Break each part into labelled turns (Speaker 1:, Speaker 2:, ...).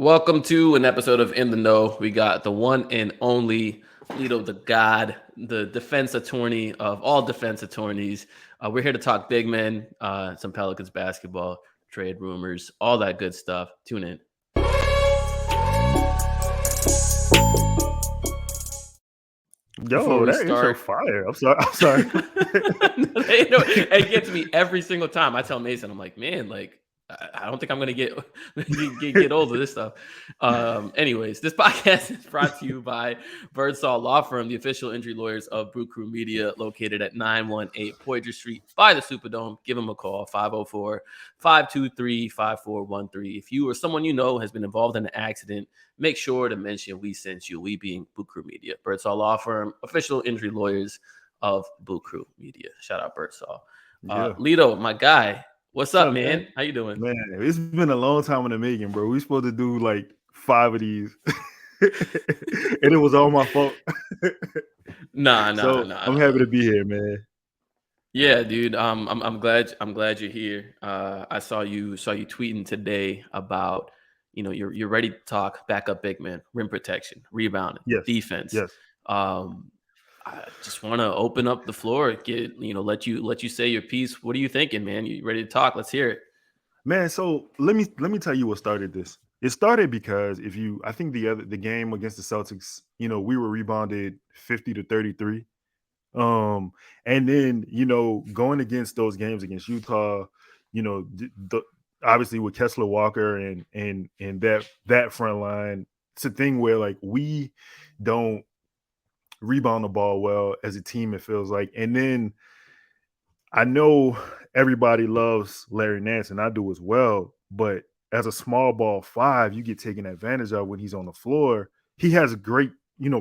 Speaker 1: Welcome to an episode of In the Know. We got the one and only Lito the God, the defense attorney of all defense attorneys. We're here to talk big men, some Pelicans basketball, trade rumors, all that good stuff. Tune in. Before
Speaker 2: Yo,
Speaker 1: we
Speaker 2: that intro
Speaker 1: start,
Speaker 2: fire. I'm sorry. I'm sorry.
Speaker 1: it gets me every single time. I tell Mason, I'm like, man, like I don't think I'm gonna get old of this stuff. Anyways, this podcast is brought to you by Birdsall Law Firm, the official injury lawyers of Brew Crew Media, located at 918 Poydras Street by the Superdome. Give them a call, 504-523-5413. If you or someone you know has been involved in an accident, make sure to mention we sent you. We being Brew Crew Media, Birdsall Law Firm, official injury lawyers of Brew Crew Media. Shout out Birdsall.
Speaker 2: Yeah.
Speaker 1: Lito, my guy, what's
Speaker 2: What's
Speaker 1: up,
Speaker 2: up,
Speaker 1: man?
Speaker 2: man?
Speaker 1: How you doing?
Speaker 2: Man, it's been a long time in the making, bro. We supposed to do like 5 of these. And it was all my fault.
Speaker 1: Nah.
Speaker 2: So I'm happy to be here, man.
Speaker 1: Yeah, dude. I'm glad you're here. I saw you tweeting today about you're ready to talk backup big man, rim protection, rebounding,
Speaker 2: Yes.
Speaker 1: defense.
Speaker 2: Yes.
Speaker 1: I just want to open up the floor, let you say your piece. What are you thinking, man? You ready to talk? Let's hear it.
Speaker 2: Man, so let me tell you what started this. It started because I think the game against the Celtics, we were rebounded 50-33. And then, going against those games against Utah, obviously with Kessler Walker and that front line, it's a thing where like we don't rebound the ball well as a team, it feels like. And then I know everybody loves Larry Nance, and I do as well, but as a small ball five, you get taken advantage of when he's on the floor. He has great,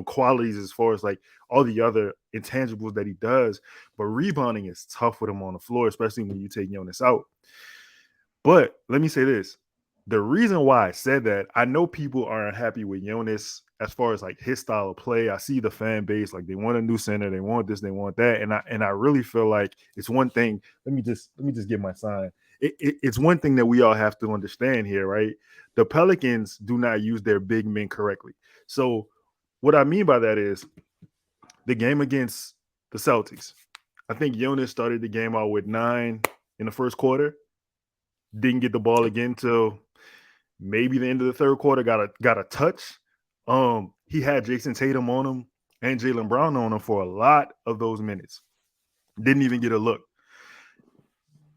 Speaker 2: qualities as far as like all the other intangibles that he does, but rebounding is tough with him on the floor, especially when you take Jonas out. But let me say this. The reason why I said that, I know people aren't happy with Jonas as far as like his style of play. I see the fan base, like they want a new center, they want this, they want that. And I really feel like it's one thing. Let me just get my sign. It's one thing that we all have to understand here, right? The Pelicans do not use their big men correctly. So what I mean by that is the game against the Celtics. I think Jonas started the game out with 9 in the first quarter. Didn't get the ball again till maybe the end of the third quarter. Got a touch. He had Jason Tatum on him and Jaylen Brown on him for a lot of those minutes. Didn't even get a look.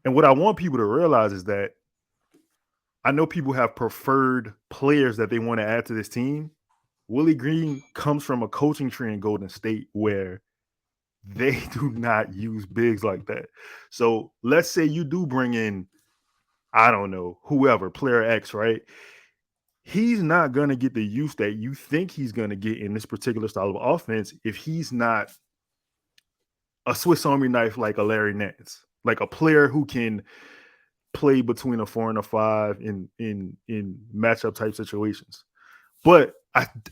Speaker 2: And what I want people to realize is that I know people have preferred players that they want to add to this team. Willie Green comes from a coaching tree in Golden State where they do not use bigs like that. So let's say you do bring in, I don't know, whoever, player X, right? He's not going to get the use that you think he's going to get in this particular style of offense if he's not a Swiss Army knife like a Larry Nance, like a player who can play between a 4 and a 5 in matchup type situations. But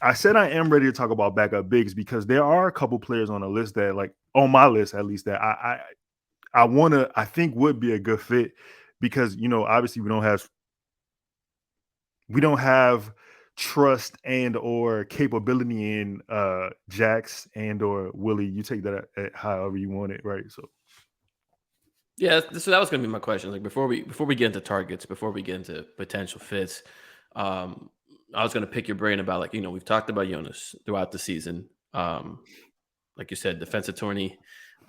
Speaker 2: I said I am ready to talk about backup bigs because there are a couple players on the list that, like on my list at least, that I think would be a good fit because obviously we don't have trust and or capability in Jax and or Willie. You take that at however you want it, right? So
Speaker 1: Yeah, so that was going to be my question. Like before we get into targets, before we get into potential fits, I was going to pick your brain about like we've talked about Jonas throughout the season. Like you said, defense attorney,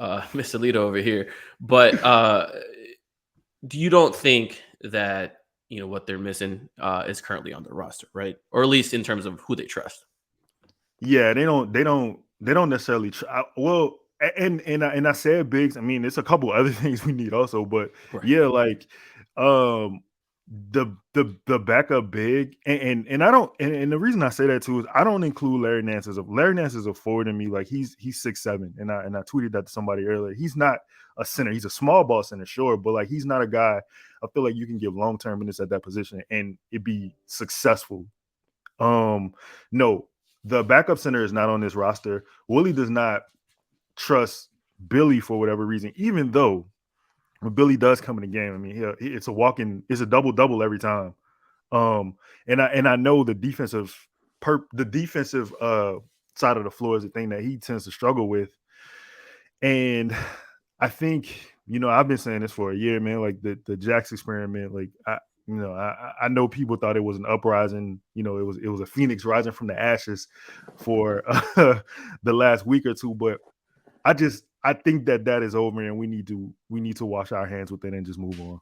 Speaker 1: Mr. Lito over here. But do you don't think that what they're missing is currently on the roster, right? Or at least in terms of who they trust.
Speaker 2: yeah, they don't necessarily well. And I said bigs. I mean, there's a couple other things we need also, but
Speaker 1: Right.
Speaker 2: yeah, like the backup big and I don't and the reason I say that too is I don't include Larry Nance is a forward in me. Like he's 6'7", and I tweeted that to somebody earlier. He's not a center. He's a small ball center, sure, but like he's not a guy I feel like you can give long-term minutes at that position and it be successful. No, the backup center is not on this roster. Willie does not trust Billy for whatever reason, even though when Billy does come in the game, I mean, it's a double-double every time. And I know the defensive side of the floor is the thing that he tends to struggle with. And I think, I've been saying this for a year, man. Like the Jax experiment, like I know people thought it was an uprising. It was a phoenix rising from the ashes for the last week or two. But I think that is over, and we need to wash our hands with it and just move on.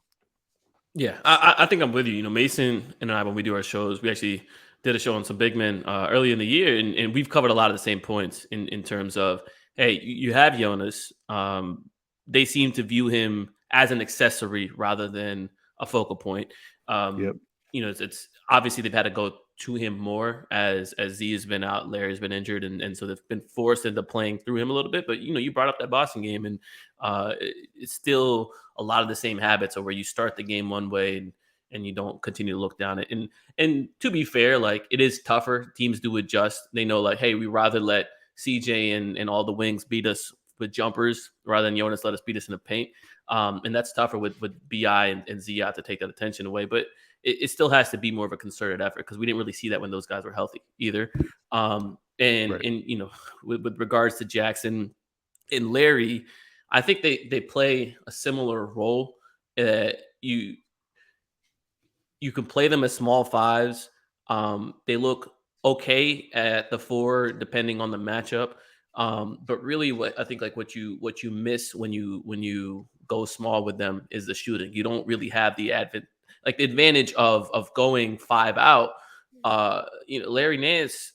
Speaker 1: Yeah, I think I'm with you. Mason and I, when we do our shows, we actually did a show on some big men early in the year, and we've covered a lot of the same points in terms of, hey, you have Jonas. They seem to view him as an accessory rather than a focal point.
Speaker 2: Yep.
Speaker 1: It's obviously they've had to go to him more as Z has been out, Larry's been injured, and so they've been forced into playing through him a little bit. But you brought up that Boston game, and it's still a lot of the same habits of where you start the game one way and you don't continue to look down it. And to be fair, like it is tougher. Teams do adjust. They know like, hey, we rather let CJ and all the wings beat us with jumpers rather than Jonas let us beat us in the paint. And that's tougher with BI and Zia to take that attention away. But it still has to be more of a concerted effort because we didn't really see that when those guys were healthy either. And
Speaker 2: Right.
Speaker 1: with regards to Jackson and Larry, I think they play a similar role. You can play them as small fives. They look okay at the four depending on the matchup. But really, what I think like what you miss when you go small with them is the shooting. You don't really have the advantage of going five out. Larry Nance,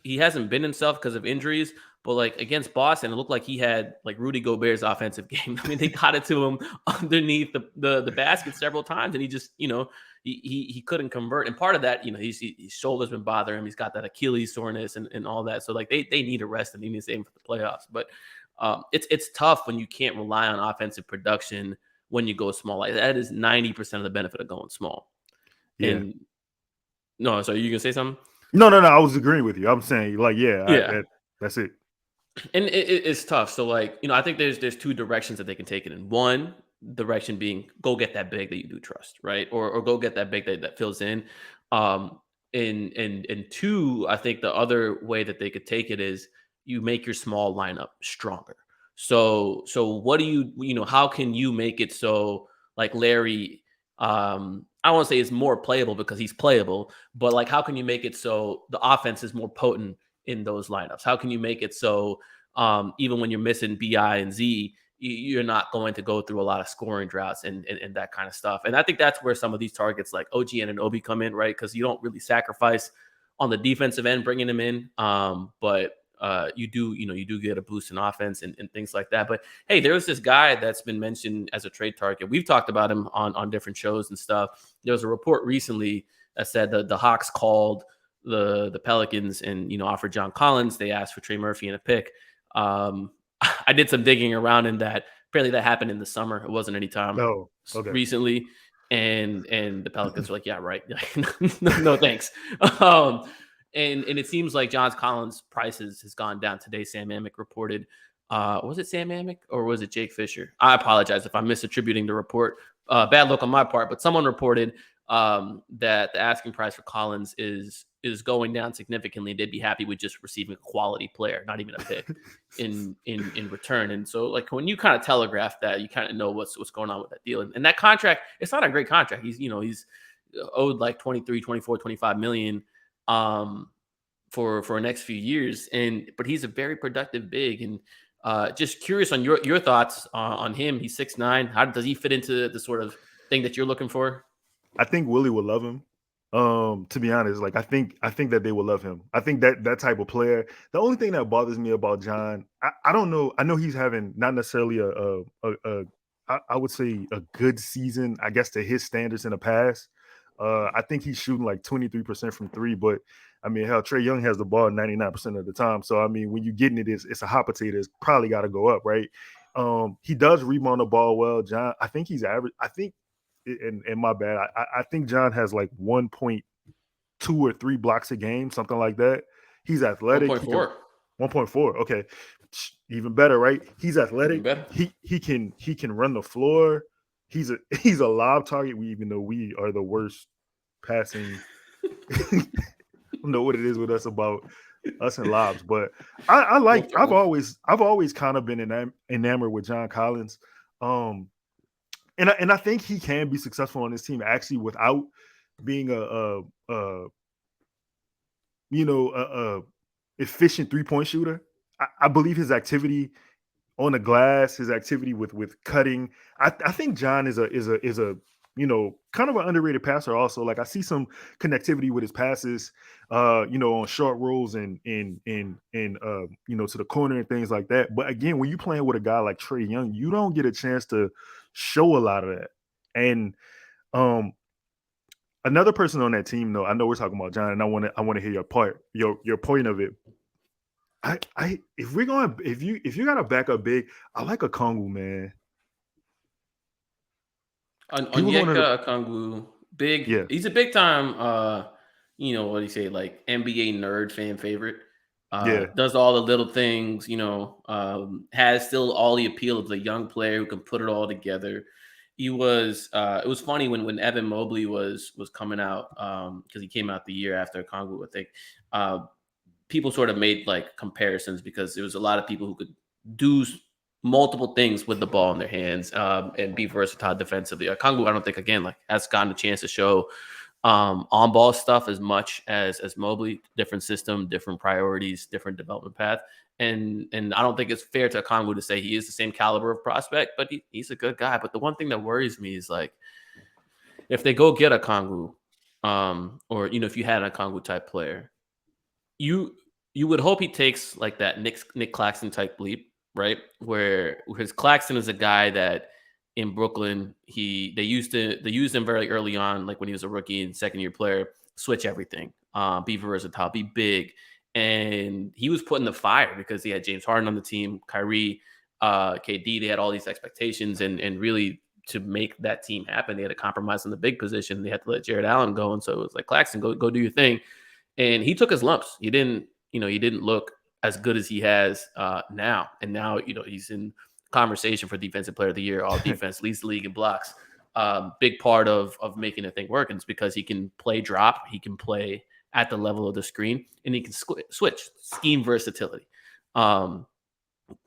Speaker 1: he hasn't been himself because of injuries. But like against Boston, it looked like he had like Rudy Gobert's offensive game. I mean, they got it to him underneath the basket several times, and he just he couldn't convert. And part of that, his shoulders been bothering him. He's got that Achilles soreness and all that. So like they need a rest and they need to save him for the playoffs. But it's tough when you can't rely on offensive production when you go small. Like that is 90% of the benefit of going small.
Speaker 2: Yeah.
Speaker 1: And no, so you gonna say something?
Speaker 2: No, no, no. I was agreeing with you. I'm saying, like, yeah,
Speaker 1: Yeah.
Speaker 2: that's it.
Speaker 1: And it's tough. So like, I think there's two directions that they can take it in. One direction being go get that big that you do trust, right? Or go get that big that fills in. Um and two, I think the other way that they could take it is you make your small lineup stronger. So what do how can you make it so like Larry I don't want to say is more playable because he's playable, but like how can you make it so the offense is more potent in those lineups? How can you make it so even when you're missing Bi and Z, you're not going to go through a lot of scoring droughts and that kind of stuff? And I think that's where some of these targets like OG and Obi come in, right? Because you don't really sacrifice on the defensive end bringing them in, but you do get a boost in offense and things like that. But hey, there was this guy that's been mentioned as a trade target. We've talked about him on different shows and stuff. There was a report recently that said the Hawks called the Pelicans and offered John Collins. They asked for Trey Murphy and a pick. I did some digging around in that. Apparently that happened in the summer. It wasn't any time
Speaker 2: No. Okay.
Speaker 1: recently. And the Pelicans were like, yeah, right. No, thanks. Um, and it seems like John Collins' prices has gone down today. Sam Amick reported. Was it Sam Amick or was it Jake Fisher? I apologize if I'm misattributing the report. Bad look on my part, but someone reported that the asking price for Collins is going down significantly. They'd be happy with just receiving a quality player, not even a pick in return. And so like when you kind of telegraph that, you kind of know what's going on with that deal. And that contract, it's not a great contract. He's owed like 23, 24, 25 million for the next few years. But he's a very productive big. And just curious on your thoughts on him. He's 6'9". How does he fit into the sort of thing that you're looking for?
Speaker 2: I think Willie will love him. To be honest, like I think that they will love him. I think that type of player. The only thing that bothers me about John, I don't know. I know he's having not necessarily I would say a good season, I guess, to his standards in the past. I think he's shooting like 23% from three, but I mean, hell, Trey Young has the ball 99% of the time. So I mean, when you're getting it's a hot potato. It's probably got to go up, right? He does rebound the ball well. John, I think he's average. I think and my bad. I think John has like 1.2 or 3 blocks a game, something like that. He's athletic. He can
Speaker 1: 1.4,
Speaker 2: 1.4. Okay, even better, right? He's
Speaker 1: even
Speaker 2: athletic.
Speaker 1: better.
Speaker 2: He can run the floor. He's a he's a lob target. Even though we are the worst passing. I don't know what it is with us about us and lobs, but I
Speaker 1: Well,
Speaker 2: like.
Speaker 1: fair enough.
Speaker 2: I've always kind of been enamored with John Collins. And I think he can be successful on this team actually without being a a efficient 3-point shooter. I believe his activity on the glass, his activity with cutting. I think John is a kind of an underrated passer. Also, like I see some connectivity with his passes, on short rolls and to the corner and things like that. But again, when you're playing with a guy like Trey Young, you don't get a chance to show a lot of that. And um, another person on that team, though, I know we're talking about John, and I want to hear your point of it. If we're going if you got a backup big, I like a Kongu, man. He was one of the
Speaker 1: Onyeka Okongwu, big.
Speaker 2: yeah,
Speaker 1: He's a big time. What do you say? Like NBA nerd fan favorite.
Speaker 2: yeah,
Speaker 1: Does all the little things. Has still all the appeal of the young player who can put it all together. He was. It was funny when Evan Mobley was coming out because he came out the year after Okongwu, I think. Uh, People sort of made like comparisons because there was a lot of people who could do multiple things with the ball in their hands and be versatile defensively. Kongu, I don't think again like has gotten a chance to show on ball stuff as much as Mobley. Different system, different priorities, different development path. And I don't think it's fair to Kongu to say he is the same caliber of prospect, but he's a good guy. But the one thing that worries me is like if they go get a Kongu, or if you had a Kongu type player, you you would hope he takes like that Nick Claxton type leap, right? Where because Claxton is a guy that in Brooklyn they used him very early on, like when he was a rookie and second year player, switch everything, be versatile, be big, and he was put in the fire because he had James Harden on the team, Kyrie, KD. They had all these expectations, and really to make that team happen, they had to compromise on the big position. They had to let Jared Allen go, and so it was like Claxton, go do your thing, and he took his lumps. He didn't look as good as he has now. And now, he's in conversation for defensive player of the year, all defense, leads the league in blocks. Big part of making the thing work. And it's because he can play drop, he can play at the level of the screen, and he can switch scheme versatility. Um,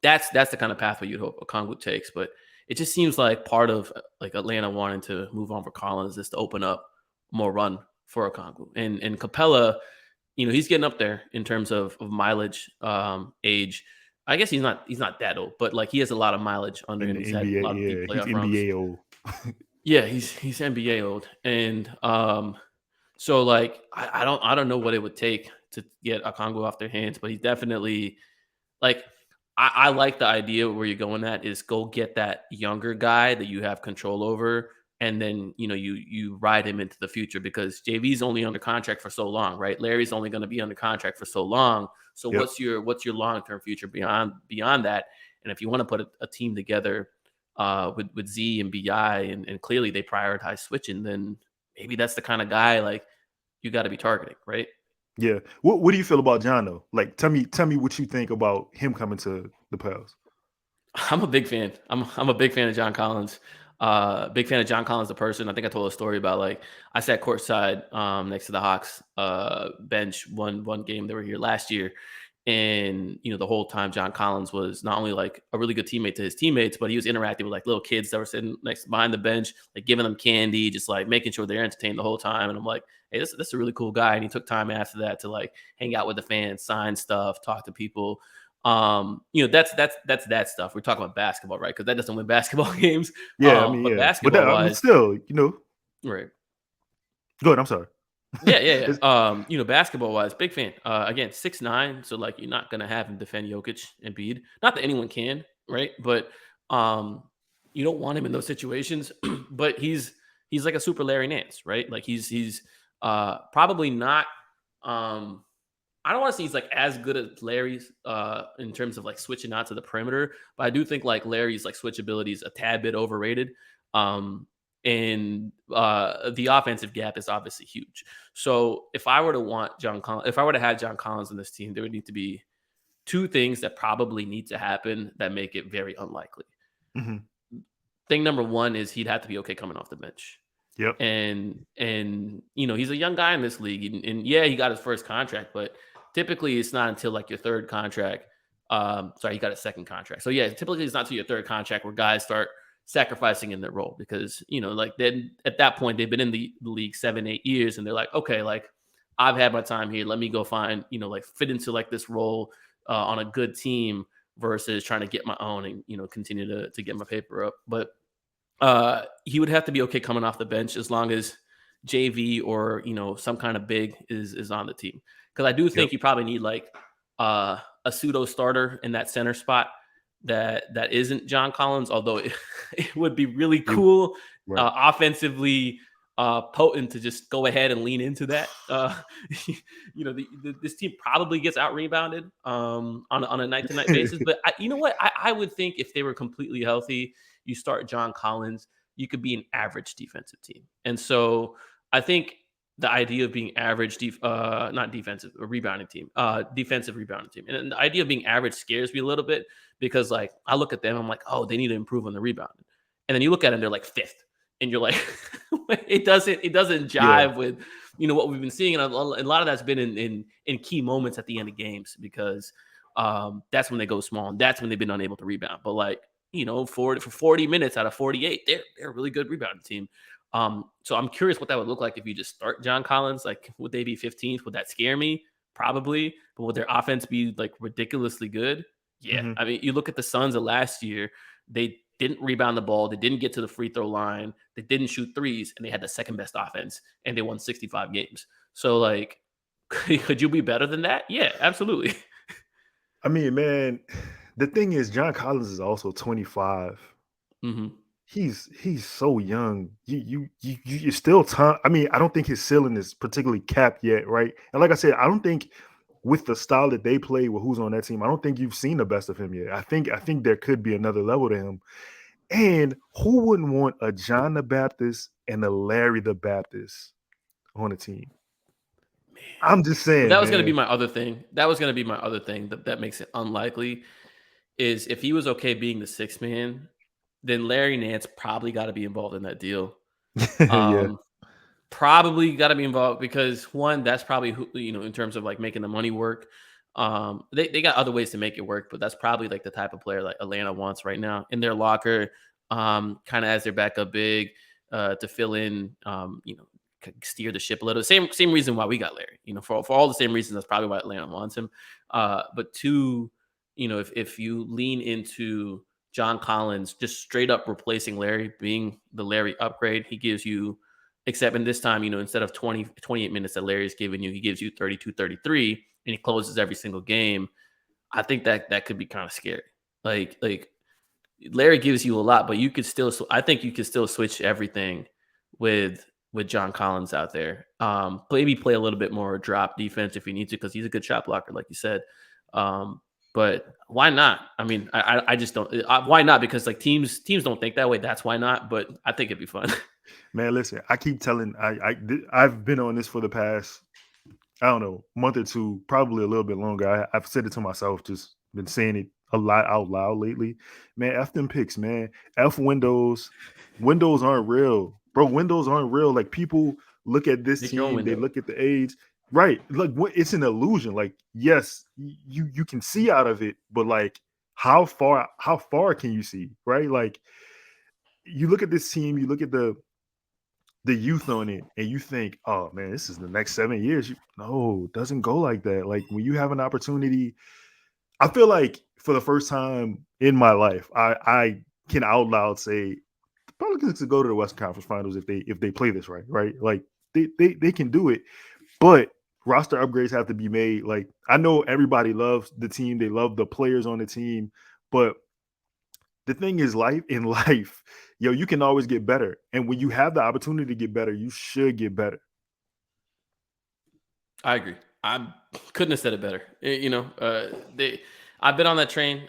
Speaker 1: that's the kind of pathway you'd hope Okongwu takes. But it just seems like part of like Atlanta wanting to move on for Collins is to open up more run for Okongwu. And Capella, he's getting up there in terms of mileage, age. I guess he's not that old, but like he has a lot of mileage under
Speaker 2: in
Speaker 1: him.
Speaker 2: the
Speaker 1: He's had a
Speaker 2: NBA.
Speaker 1: lot of deep
Speaker 2: Yeah, he's
Speaker 1: playoff runs.
Speaker 2: NBA old.
Speaker 1: Yeah, he's NBA old, and so like I don't know what it would take to get a Congo off their hands, but he's definitely like I like the idea where you're going at is go get that younger guy that you have control over, and then you ride him into the future because JV's only under contract for so long, right? Larry's only going to be under contract for so long. So
Speaker 2: Yep.
Speaker 1: what's your long term future beyond that? And if you want to put a team together with Z and Bi, and clearly they prioritize switching, then maybe that's the kind of guy like you got to be targeting, right?
Speaker 2: Yeah. What do you feel about John though? Like tell me what you think about him coming to the Pels.
Speaker 1: I'm a big fan. I'm a big fan of John Collins. Big fan of John Collins, the person. I think I told a story about like I sat courtside next to the Hawks bench one game they were here last year, and the whole time John Collins was not only like a really good teammate to his teammates, but he was interacting with like little kids that were sitting next behind the bench, like giving them candy, just like making sure they're entertained the whole time. And I'm like, hey, this is a really cool guy. And he took time after that to like hang out with the fans, sign stuff, talk to people. That's that stuff. We're talking about basketball, right? Because that doesn't win basketball games.
Speaker 2: Yeah, I mean,
Speaker 1: But
Speaker 2: yeah. But that,
Speaker 1: basketball
Speaker 2: I mean,
Speaker 1: wise,
Speaker 2: still,
Speaker 1: right?
Speaker 2: go ahead. I'm sorry.
Speaker 1: Yeah, yeah,
Speaker 2: It's-
Speaker 1: yeah. Basketball wise, big fan. Again, 6'9", so like you're not gonna have him defend Jokic and Bede. Not that anyone can, right? But um, you don't want him in those situations. But he's like a super Larry Nance, right? Like he's probably not. I don't want to say he's like as good as Larry's in terms of like switching out to the perimeter, but I do think like Larry's like switch ability is a tad bit overrated. Um, and the offensive gap is obviously huge. So if I were to want if I were to have John Collins in this team, there would need to be two things that probably need to happen that make it very unlikely.
Speaker 2: Mhm.
Speaker 1: Thing number one is he'd have to be okay coming off the bench.
Speaker 2: Yep.
Speaker 1: And he's a young guy in this league, and yeah, he got his first contract, but typically it's not until like your third contract. Sorry, he got a second contract. So yeah, typically it's not until your third contract where guys start sacrificing in their role, because like then at that point they've been in the league 7-8 years, and they're like, okay, like I've had my time here. Let me go find like fit into like this role on a good team versus trying to get my own and continue to get my paper up. But he would have to be okay coming off the bench as long as JV or some kind of big is on the team. Because I do
Speaker 2: Yep.
Speaker 1: think you probably need like a pseudo starter in that center spot that isn't John Collins. Although it would be really cool
Speaker 2: Right.
Speaker 1: offensively potent to just go ahead and lean into that. This team probably gets out rebounded on a night to night basis. But you know what? I would think if they were completely healthy, you start John Collins, you could be an average defensive team. And so I think the idea of being average, not defensive, a rebounding team, defensive rebounding team. And the idea of being average scares me a little bit because, like, I look at them, I'm like, oh, they need to improve on the rebounding. And then you look at them, they're like fifth. And you're like, it doesn't
Speaker 2: Yeah.
Speaker 1: jive with, what we've been seeing. And a lot of that's been in key moments at the end of games because that's when they go small. And that's when they've been unable to rebound. But like, for 40 minutes out of 48, they're a really good rebounding team. So I'm curious what that would look like if you just start John Collins. Like, would they be 15th? Would that scare me? Probably. But would their offense be like ridiculously good? Yeah.
Speaker 2: Mm-hmm.
Speaker 1: I mean, you look at the Suns of last year, they didn't rebound the ball, they didn't get to the free throw line, they didn't shoot threes, and they had the second best offense, and they won 65 games. So, like, could you be better than that? Yeah, absolutely.
Speaker 2: I mean, man, the thing is, John Collins is also 25.
Speaker 1: hmm
Speaker 2: He's so young. You're still time. I mean, I don't think his ceiling is particularly capped yet, right? And like I said, I don't think with the style that they play with who's on that team, I don't think you've seen the best of him yet. I think there could be another level to him. And who wouldn't want a John the Baptist and a Larry the Baptist on a team? I'm just
Speaker 1: Well,
Speaker 2: saying,
Speaker 1: that was going to be
Speaker 2: man.
Speaker 1: my other thing. That was going to be my other thing that makes it unlikely is if he was okay being the sixth man, then Larry Nance probably got to be involved in that deal.
Speaker 2: Yeah.
Speaker 1: Um, Probably got to be involved because one, that's probably who, in terms of like making the money work. They got other ways to make it work, but that's probably like the type of player like Atlanta wants right now in their locker, kind of as their backup big, to fill in, steer the ship a little. Same reason why we got Larry, for all the same reasons. That's probably why Atlanta wants him. But two, if you lean into John Collins, just straight up replacing Larry, being the Larry upgrade, he gives you, except in this time, instead of 28 minutes that Larry's giving you, he gives you 32, 33, and he closes every single game. I think that could be kind of scary. Like Larry gives you a lot, but I think you could still switch everything with John Collins out there. Maybe play a little bit more drop defense if you need to, because he's a good shot blocker, like you said. But why not? I mean, I just don't. Why not? Because like teams don't think that way. That's why not. But I think it'd be fun.
Speaker 2: Man, listen, I keep telling I've been on this for the past, I don't know, month or two, probably a little bit longer. I've said it to myself, just been saying it a lot out loud lately. Man, F them picks, man. F windows. Windows aren't real. Bro, windows aren't real. Like people look at this
Speaker 1: Make your own
Speaker 2: team, they
Speaker 1: window.
Speaker 2: look at the age. Right. Like what it's an illusion. Like, yes, you can see out of it, but like how far can you see? Right? Like you look at this team, you look at the youth on it and you think, oh man, this is the next 7 years. No, it doesn't go like that. Like when you have an opportunity, I feel like for the first time in my life, I can out loud say the Pelicans could go to the Western Conference Finals if they play this right, right? Like they can do it, but roster upgrades have to be made. Like I know everybody loves the team, they love the players on the team, but the thing is life in life, yo, you can always get better. And when you have the opportunity to get better, you should get better.
Speaker 1: I agree. I couldn't have said it better. I've been on that train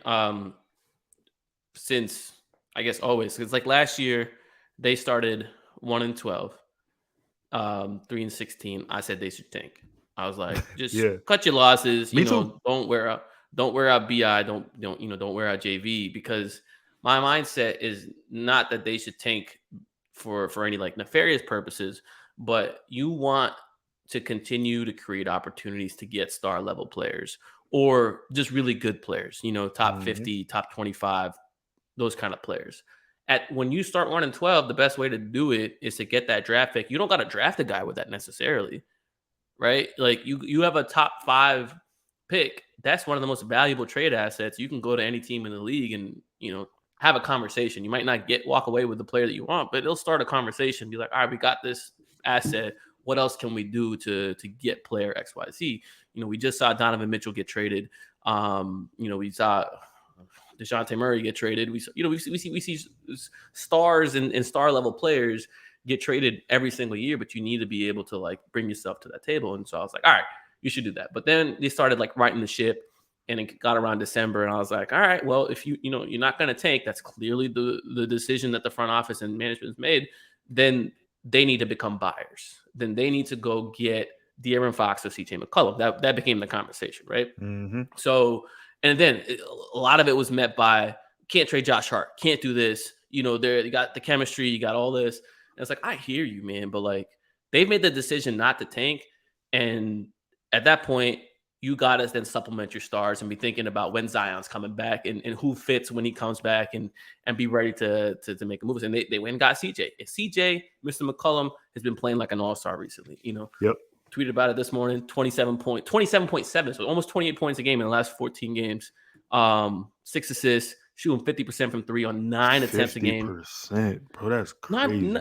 Speaker 1: since, I guess, always. It's like last year they started 1-12, 3-16. I said they should tank. I was like, just
Speaker 2: Yeah.
Speaker 1: cut your losses.
Speaker 2: Me too.
Speaker 1: Don't wear out Bi. Don't wear out JV, because my mindset is not that they should tank for any like nefarious purposes, but you want to continue to create opportunities to get star level players or just really good players, top
Speaker 2: Mhm.
Speaker 1: 50, top 25, those kind of players. At when you start 1-12, the best way to do it is to get that draft pick. You don't got to draft a guy with that necessarily, right? Like you have a top 5 pick. That's one of the most valuable trade assets. You can go to any team in the league and, have a conversation. You might not walk away with the player that you want, but it'll start a conversation. Be like, all right, we got this asset. What else can we do to get player XYZ? We just saw Donovan Mitchell get traded. We saw DeJounte Murray get traded. We see stars and star level players get traded every single year, but you need to be able to like bring yourself to that table. And so I was like, all right, you should do that. But then they started like writing the ship, and it got around December, and I was like, all right, well, if you're not going to tank, that's clearly the decision that the front office and management has made. Then they need to become buyers. Then they need to go get De'Aaron Fox or CJ McCollum. That became the conversation, right?
Speaker 2: Mhm.
Speaker 1: So, and then a lot of it was met by can't trade Josh Hart, can't do this. You got the chemistry, you got all this. And it's like, I hear you, man, but like they've made the decision not to tank. And at that point, you got to then supplement your stars and be thinking about when Zion's coming back and who fits when he comes back and be ready to make moves. And they went and got CJ. And CJ, Mr. McCollum, has been playing like an all-star recently.
Speaker 2: Yep.
Speaker 1: Tweeted about it this morning. 27.7, so almost 28 points a game in the last 14 games. 6 assists, shooting 50% from 3 on 9 attempts a game.
Speaker 2: 50%, bro. That's
Speaker 1: Not
Speaker 2: crazy.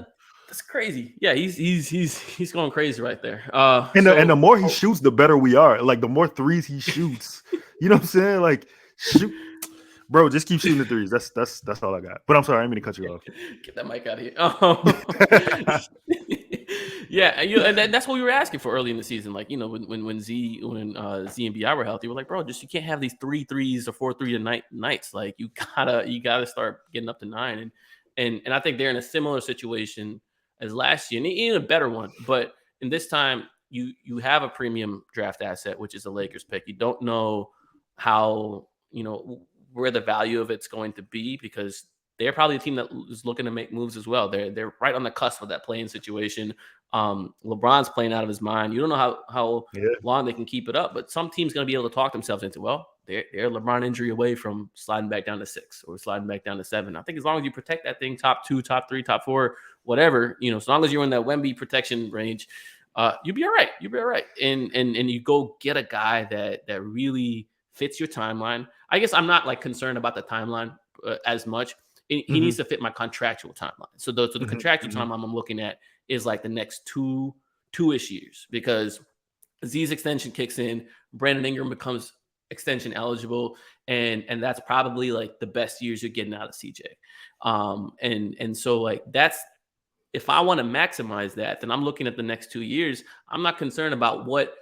Speaker 1: that's crazy. Yeah, he's going crazy right there.
Speaker 2: And the more he shoots, the better we are. Like the more threes he shoots, you know what I'm saying? Like shoot, bro. Just keep shooting the threes. That's all I got. But I'm sorry, I didn't mean to cut you off.
Speaker 1: Get that mic out of here. Yeah, and that's what we were asking for early in the season. Like, when Z and Bi were healthy, we're like, bro, just you can't have these 3 threes or 4 3 nights. Like, you gotta start getting up to 9. And I think they're in a similar situation as last year, and in a better one. But in this time, you have a premium draft asset, which is a Lakers pick. You don't know how where the value of it's going to be, because they're probably a team that is looking to make moves as well. They're right on the cusp of that playing situation. LeBron's playing out of his mind. You don't know how
Speaker 2: Yeah.
Speaker 1: long they can keep it up, but some team's going to be able to talk themselves into, well, they're LeBron injury away from sliding back down to 6 or sliding back down to 7. I think as long as you protect that thing, top 2, top 3, top 4, whatever, as long as you're in that Wemby protection range, you'll be all right. You'll be all right. And you go get a guy that really fits your timeline. I guess I'm not like concerned about the timeline as much. He
Speaker 2: Mhm.
Speaker 1: needs to fit my contractual timeline. So the
Speaker 2: Mhm.
Speaker 1: contractual
Speaker 2: Mhm.
Speaker 1: timeline I'm looking at is like the next two-ish years, because Z's extension kicks in, Brandon Ingram becomes extension eligible, and that's probably like the best years you're getting out of CJ. And so like that's, if I want to maximize that, then I'm looking at the next 2 years. I'm not concerned about what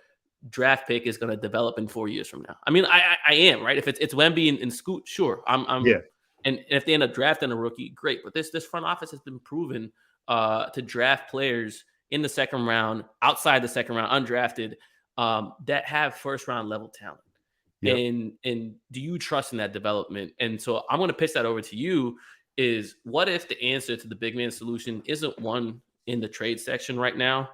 Speaker 1: draft pick is going to develop in 4 years from now. I mean, I am, right. If it's Wemby and Scoot, sure.
Speaker 2: Yeah.
Speaker 1: And if they end up drafting a rookie, great. But this front office has been proven to draft players in the second round, outside the second round, undrafted, that have first round level talent.
Speaker 2: Yep.
Speaker 1: And do you trust in that development? And so I'm going to pitch that over to you. Is what if the answer to the big man solution isn't one in the trade section right now?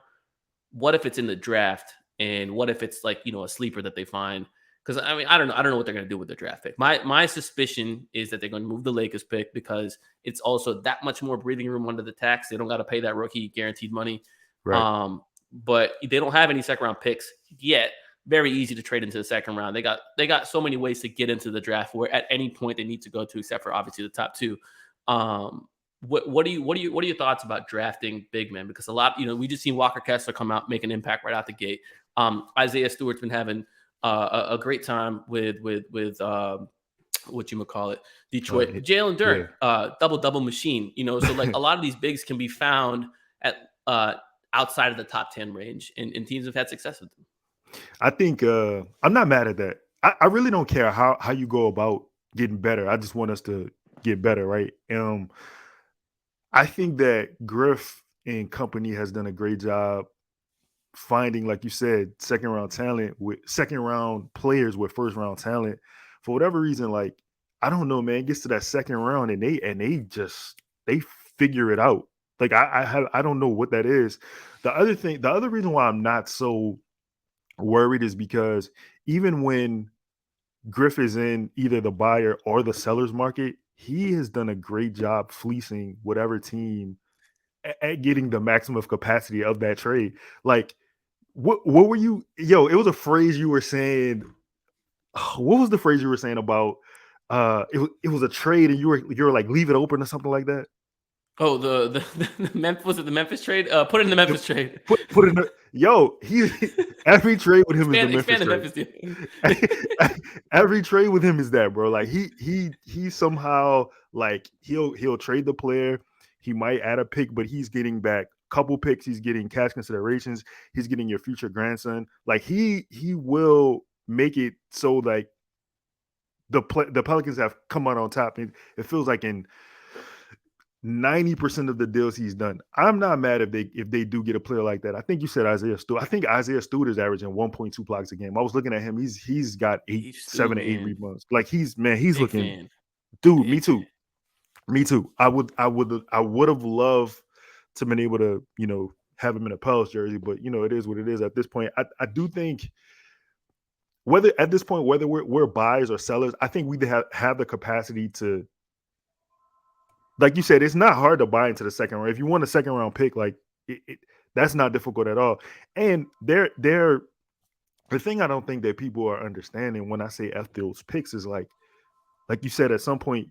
Speaker 1: What if it's in the draft? And what if it's like, a sleeper that they find? Because I mean, I don't know what they're going to do with the draft pick. My suspicion is that they're going to move the Lakers pick, because it's also that much more breathing room under the tax. They don't got to pay that rookie guaranteed money.
Speaker 2: Right.
Speaker 1: But they don't have any second round picks yet. Very easy to trade into the second round. They got so many ways to get into the draft where at any point they need to go to, except for obviously the top 2. What are your thoughts about drafting big men? Because a lot, we just seen Walker Kessler come out, make an impact right out the gate. Isaiah Stewart's been having a great time with what you call it, Detroit. Jalen Duren,
Speaker 2: Yeah.
Speaker 1: double machine. So like a lot of these bigs can be found at outside of the top 10 range, and teams have had success with them.
Speaker 2: I think I'm not mad at that. I really don't care how you go about getting better. I just want us to get better, right? I think that Griff and company has done a great job finding, like you said, second round players with first round talent. For whatever reason, like I don't know, man, it gets to that second round and they figure it out. Like I don't know what that is. The other reason why I'm not so worried is because even when Griff is in either the buyer or the seller's market, he has done a great job fleecing whatever team at getting the maximum capacity of that trade. Like, what were you? Yo, it was a phrase you were saying. What was the phrase you were saying about? It was a trade, and you were like leave it open or something like that.
Speaker 1: Oh, the Memphis, was it the Memphis trade? Put it in the Memphis trade.
Speaker 2: Put in yo he every trade with him is the Memphis
Speaker 1: Expand the
Speaker 2: trade.
Speaker 1: Memphis deal.
Speaker 2: Every trade with him is that, bro. Like he somehow like he'll trade the player. He might add a pick, but he's getting back a couple picks. He's getting cash considerations. He's getting your future grandson. Like he will make it so like the Pelicans have come out on top. It feels like in 90% of the deals he's done. I'm not mad if they do get a player like that. I think you said Isaiah Stewart. I think Isaiah Stewart is averaging 1.2 blocks a game. I was looking at him. He's got
Speaker 1: He's Stu,
Speaker 2: 7 to 8
Speaker 1: man.
Speaker 2: rebounds. Like he's
Speaker 1: Big
Speaker 2: looking,
Speaker 1: fan.
Speaker 2: dude. Me
Speaker 1: Big fan.
Speaker 2: too. Me too. I would have loved to been able to have him in a Pels jersey, but it is what it is at this point. I do think whether at this point whether we're buyers or sellers, I think we have the capacity to, like you said, it's not hard to buy into the second round. If you want a second round pick, like that's not difficult at all. And they're the thing I don't think that people are understanding when I say F those picks is like you said, at some point,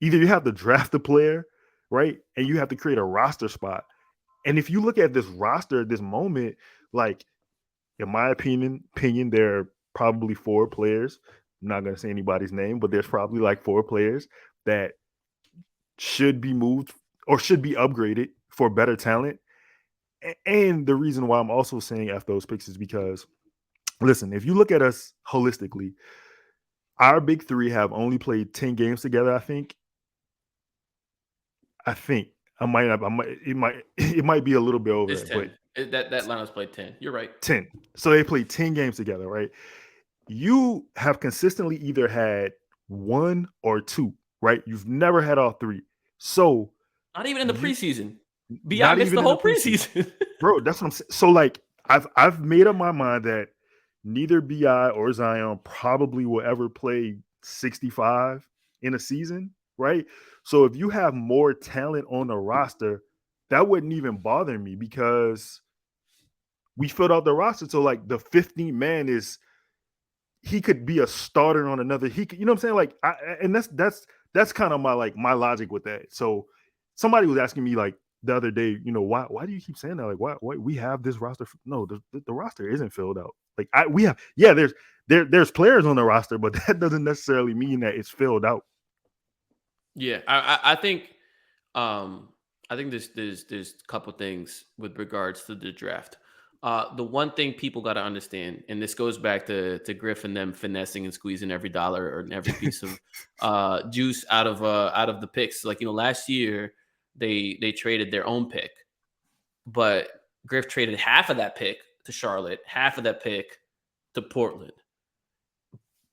Speaker 2: either you have to draft a player, right? And you have to create a roster spot. And if you look at this roster at this moment, like in my opinion, there are probably 4 players. I'm not gonna say anybody's name, but there's probably like 4 players that should be moved or should be upgraded for better talent. And the reason why I'm also saying F those picks is because, listen, if you look at us holistically, our big 3 have only played 10 games together. I think it might be a little bit over
Speaker 1: It's
Speaker 2: that, but
Speaker 1: 10. That lineup's played 10. You're right.
Speaker 2: 10. So they played 10 games together, right? You have consistently either had 1 or 2, right? You've never had all 3. So
Speaker 1: Not even in the
Speaker 2: you
Speaker 1: preseason. Bi
Speaker 2: not
Speaker 1: missed
Speaker 2: even
Speaker 1: the
Speaker 2: in the
Speaker 1: whole
Speaker 2: preseason.
Speaker 1: preseason.
Speaker 2: Bro, that's what I'm saying. So like I've made up my mind that neither Bi or Zion probably will ever play 65 in a season, right? So if you have more talent on the roster, that wouldn't even bother me because we filled out the roster. So like the 15th man is, he could be a starter on another. He could, you know what I'm saying? Like and that's kind of my logic with that. So somebody was asking me like the other day, why do you keep saying that? Like why we have this roster? No, the roster isn't filled out. Like we have, yeah, there's players on the roster, but that doesn't necessarily mean that it's filled out.
Speaker 1: Yeah, I think I think there's a couple things with regards to the draft. The one thing people got to understand, and this goes back to Griff and them finessing and squeezing every dollar or every piece of juice out of the picks. Like last year they traded their own pick, but Griff traded half of that pick to Charlotte, half of that pick to Portland.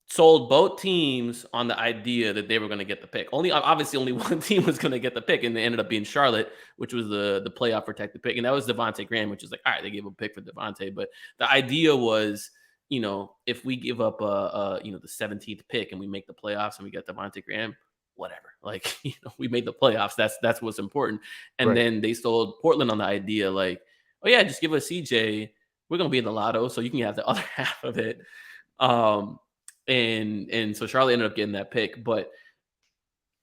Speaker 1: Sold both teams on the idea that they were going to get the pick. Obviously only one team was going to get the pick, and they ended up being Charlotte, which was the playoff protected pick, and that was Devontae Graham, which is like, all right, they gave a pick for Devontae, but the idea was, if we give up the 17th pick and we make the playoffs and we get Devontae Graham, whatever, like we made the playoffs. That's what's important. And
Speaker 2: Right.
Speaker 1: then they sold Portland on the idea like, oh yeah, just give us CJ. We're going to be in the lotto, so you can have the other half of it. And so Charlotte ended up getting that pick. But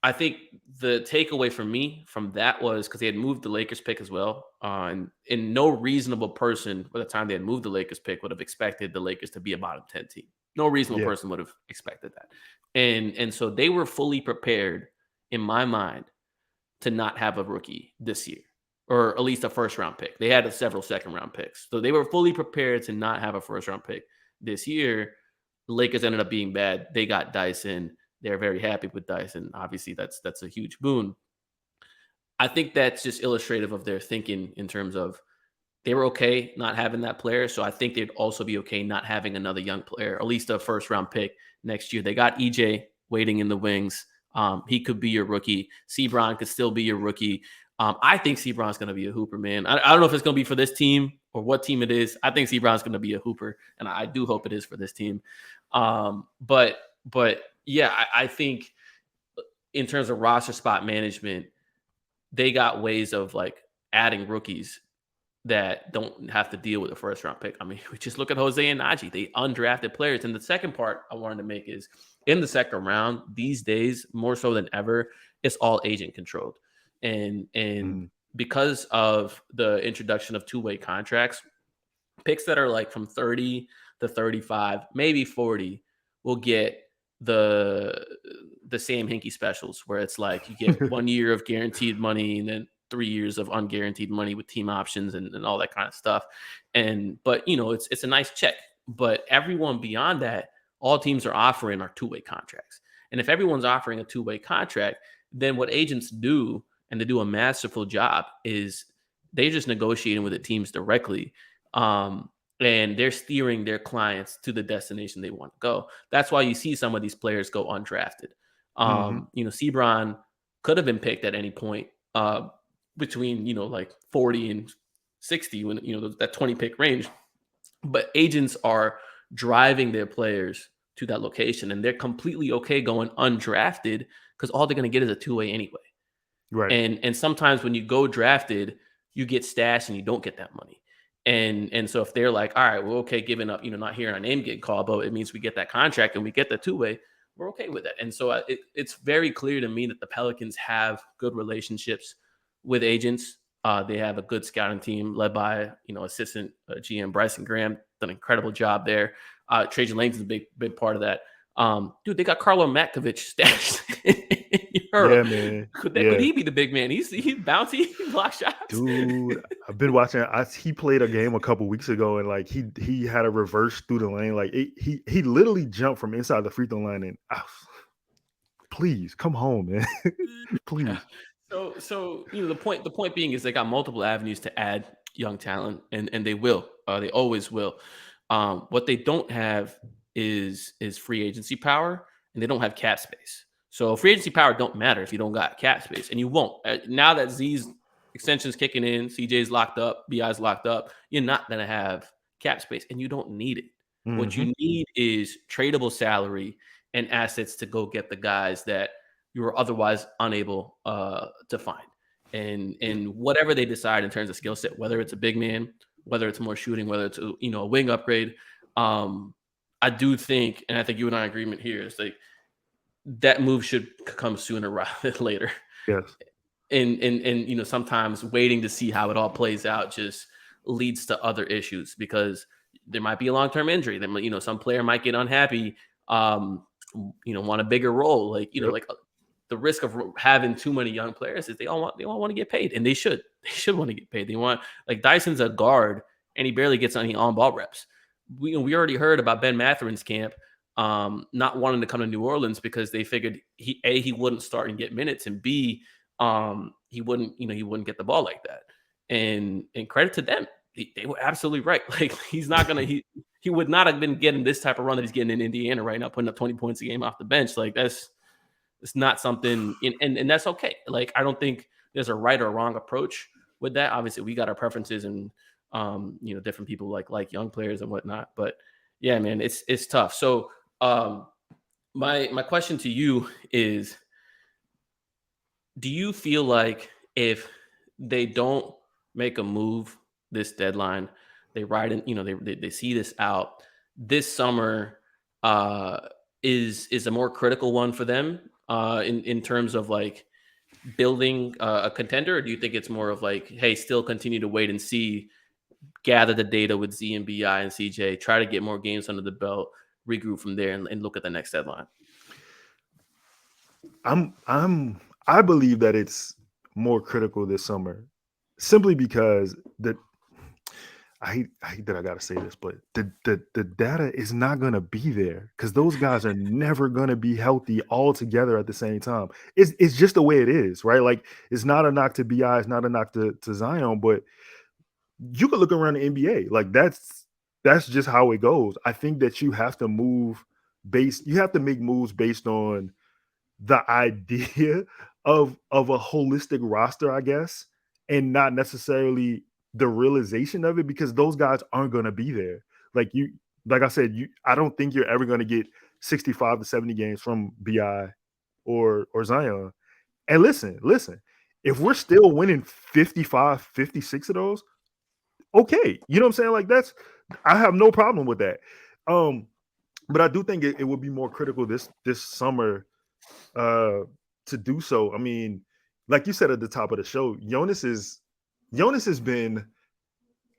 Speaker 1: I think the takeaway for me from that was because they had moved the Lakers pick as well. And no reasonable person by the time they had moved the Lakers pick would have expected the Lakers to be a bottom 10 team. No reasonable
Speaker 2: Yeah.
Speaker 1: person would have expected that. And so they were fully prepared, in my mind, to not have a rookie this year, or at least a first round pick. They had several second round picks. So they were fully prepared to not have a first round pick this year. The Lakers ended up being bad. They got Dyson. They're very happy with Dyson. Obviously, that's a huge boon. I think that's just illustrative of their thinking in terms of they were okay not having that player. So I think they'd also be okay not having another young player, at least a first round pick next year. They got EJ waiting in the wings. He could be your rookie. Sebron could still be your rookie. I think Sebron's going to be a hooper, man. I don't know if it's going to be for this team or what team it is. I think Sebron's going to be a hooper, and I do hope it is for this team. But yeah, I think in terms of roster spot management, they got ways of like adding rookies that don't have to deal with a first round pick. I mean, we just look at Jose and Najee. They undrafted players. And the second part I wanted to make is in the second round, these days, more so than ever, it's all agent controlled. And because of the introduction of two-way contracts, picks that are like from 30 to 35, maybe 40, will get the Sam Hinkie specials where it's like you get 1 year of guaranteed money and then 3 years of unguaranteed money with team options and all that kind of stuff. But it's a nice check. But everyone beyond that, all teams are offering are two-way contracts. And if everyone's offering a two-way contract, then what agents do, and they do a masterful job, is they're just negotiating with the teams directly. And they're steering their clients to the destination they want to go. That's why you see some of these players go undrafted. Sebron could have been picked at any point between, like 40 and 60 when, that 20 pick range. But agents are driving their players to that location, and they're completely okay going undrafted because all they're going to get is a two-way anyway.
Speaker 2: Right.
Speaker 1: And sometimes when you go drafted, you get stashed and you don't get that money. And so if they're like, all right, we're okay giving up, not hearing our name get called, but it means we get that contract and we get the two-way, we're okay with that. And so it's very clear to me that the Pelicans have good relationships with agents. They have a good scouting team led by, assistant GM Bryson Graham, done an incredible job there. Trajan Langton's a big part of that. Dude, they got Carlo Matkovic stashed.
Speaker 2: Yeah, man.
Speaker 1: Could he be the big man? He's bouncy, block shots.
Speaker 2: Dude, I've been watching. He played a game a couple weeks ago, and like he had a reverse through the lane. Like he literally jumped from inside the free throw line, and please come home, man. Please.
Speaker 1: So the point being is they got multiple avenues to add young talent, and they will. They always will. What they don't have is free agency power, and they don't have cap space. So free agency power don't matter if you don't got cap space, and you won't. Now that Z's extension's kicking in, CJ's locked up, BI's locked up, you're not going to have cap space, and you don't need it. Mm-hmm. What you need is tradable salary and assets to go get the guys that you were otherwise unable to find. And whatever they decide in terms of skill set, whether it's a big man, whether it's more shooting, whether it's a wing upgrade, I do think, and I think you and I agreement here is like that move should come sooner rather than later.
Speaker 2: Yes.
Speaker 1: And sometimes waiting to see how it all plays out just leads to other issues because there might be a long-term injury. Then some player might get unhappy, want a bigger role. Like like the risk of having too many young players is they all want to get paid, and they should want to get paid. They want, like, Dyson's a guard and he barely gets any on-ball reps. We already heard about Ben Matherin's camp not wanting to come to New Orleans because they figured he wouldn't start and get minutes, and B, he wouldn't get the ball like that. And credit to them, they were absolutely right. Like he's not gonna he would not have been getting this type of run that he's getting in Indiana right now, putting up 20 points a game off the bench. Like it's not something, and that's okay. Like I don't think there's a right or wrong approach with that. Obviously, we got our preferences, and different people like young players and whatnot. But yeah, man, it's tough. So my question to you is, do you feel like if they don't make a move this deadline, they ride in, they see this out, this summer is a more critical one for them in terms of like building a contender? Or do you think it's more of like, hey, still continue to wait and see, gather the data with Z and BI and CJ, try to get more games under the belt, regroup from there, and look at the next deadline?
Speaker 2: I believe that it's more critical this summer, simply because I hate that I gotta say this, but the data is not gonna be there because those guys are never gonna be healthy all together at the same time. It's just the way it is, right? Like it's not a knock to BI, it's not a knock to Zion, but you can look around the NBA, like that's just how it goes. I think that you have to make moves based on the idea of a holistic roster, I guess, and not necessarily the realization of it because those guys aren't going to be there. Like you, like I said, I don't think you're ever going to get 65 to 70 games from Bi or Zion. And listen, if we're still winning 55, 56 of those, okay, you know what I'm saying? Like I have no problem with that. Um, but I do think it would be more critical this summer uh to do so. I mean, like you said at the top of the show, Jonas has been.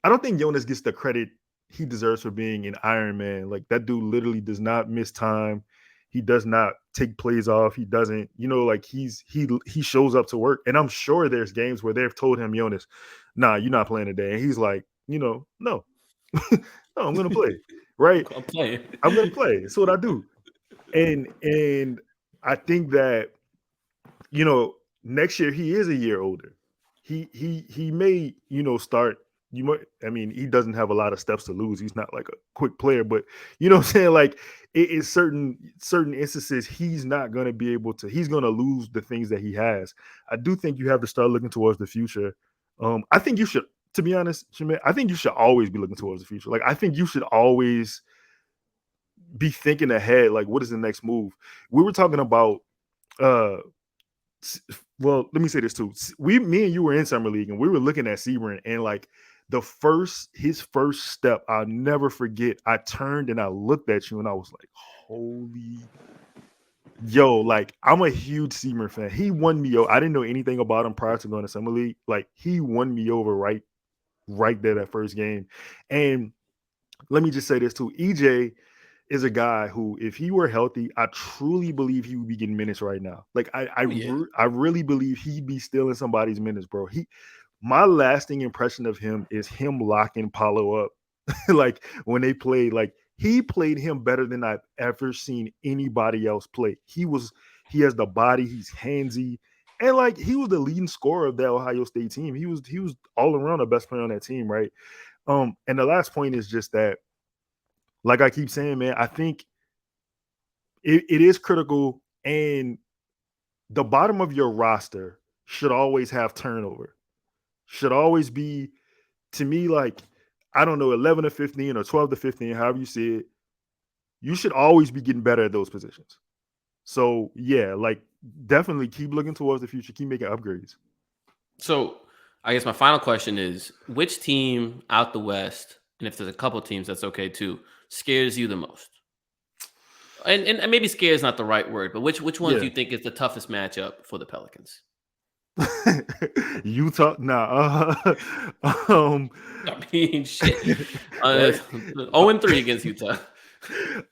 Speaker 2: I don't think Jonas gets the credit he deserves for being an Iron Man. Like that dude literally does not miss time. He does not take plays off. He doesn't, like he shows up to work. And I'm sure there's games where they've told him, Jonas, nah, you're not playing today. And he's like, no, no, I'm gonna play. Right.
Speaker 1: I'm playing.
Speaker 2: I'm gonna play. It's what I do. And I think that next year he is a year older. He may start. You might. I mean, he doesn't have a lot of steps to lose. He's not like a quick player, but you know what I'm saying. Like it is certain instances he's not going to be able to. He's going to lose the things that he has. I do think you have to start looking towards the future. I think you should. To be honest, Shamit, I think you should always be looking towards the future. Like I think you should always be thinking ahead. Like what is the next move? We were talking about uh well, let me say this too. Me and you were in summer league, and we were looking at Sebring, and like his first step, I'll never forget. I turned and I looked at you, and I was like, "Holy, yo!" Like I'm a huge Sebring fan. He won me over. I didn't know anything about him prior to going to summer league. Like he won me over right there that first game. And let me just say this too. EJ is a guy who, if he were healthy, I truly believe he would be getting minutes right now. Like
Speaker 1: Oh yeah.
Speaker 2: I really believe he'd be stealing somebody's minutes, bro. My lasting impression of him is him locking Paulo up. Like when they played, like he played him better than I've ever seen anybody else play. He has the body, he's handsy, and like he was the leading scorer of that Ohio State team. He was all around the best player on that team, right? And the last point is just that, like I keep saying, man, I think it is critical, and the bottom of your roster should always have turnover. Should always be, to me, like, I don't know, 11 to 15 or 12 to 15, however you see it. You should always be getting better at those positions. So yeah, like definitely keep looking towards the future, keep making upgrades.
Speaker 1: So I guess my final question is, which team out the West, and if there's a couple teams, that's okay too, scares you the most? And maybe scare is not the right word, but which one do
Speaker 2: Yeah.
Speaker 1: you think is the toughest matchup for the Pelicans?
Speaker 2: Utah, nah.
Speaker 1: I mean, shit.
Speaker 2: Right.
Speaker 1: 0-3 against Utah.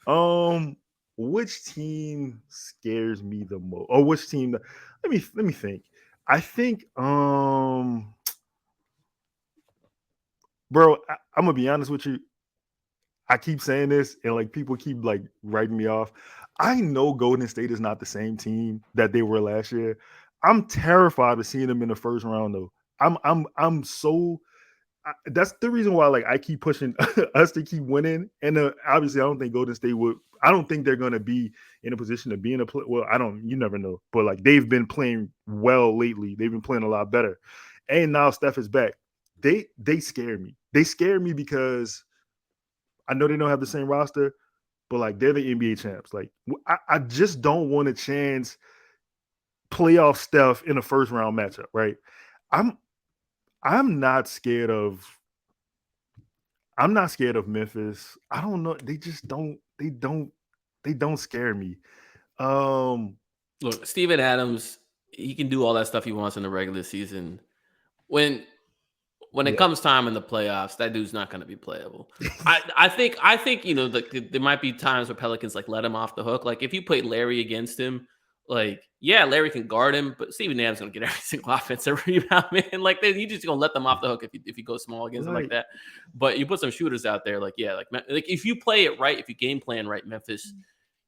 Speaker 2: Um, which team scares me the most? Or which team? Let me think. I think, bro, I'm gonna be honest with you. I keep saying this, and like people keep like writing me off. I know Golden State is not the same team that they were last year. I'm terrified of seeing them in the first round, though. I'm so that's the reason why like I keep pushing us to keep winning. And obviously, I don't think Golden State would. I don't think they're going to be in a position to be in a play. Well, I don't. You never know. But like they've been playing well lately. They've been playing a lot better. And now Steph is back. They scare me. They scare me because I know they don't have the same roster, but like they're the NBA champs. Like I just don't want a chance playoff Steph in a first round matchup. Right. I'm I'm not scared of I'm not scared of Memphis. I don't know. They just don't scare me. Um
Speaker 1: Look, Steven Adams, he can do all that stuff he wants in the regular season. When when it
Speaker 2: yeah.
Speaker 1: comes time in the playoffs, that dude's not going to be playable. I think there might be times where Pelicans like let him off the hook. Like if you play Larry against him, like yeah, Larry can guard him, but Steven Adams going to get every single offensive rebound, man. Like you just going to let them off the hook if you go small against them like
Speaker 2: Like
Speaker 1: that. But you put some shooters out there, like yeah, like if you play it right, if you game plan right, Memphis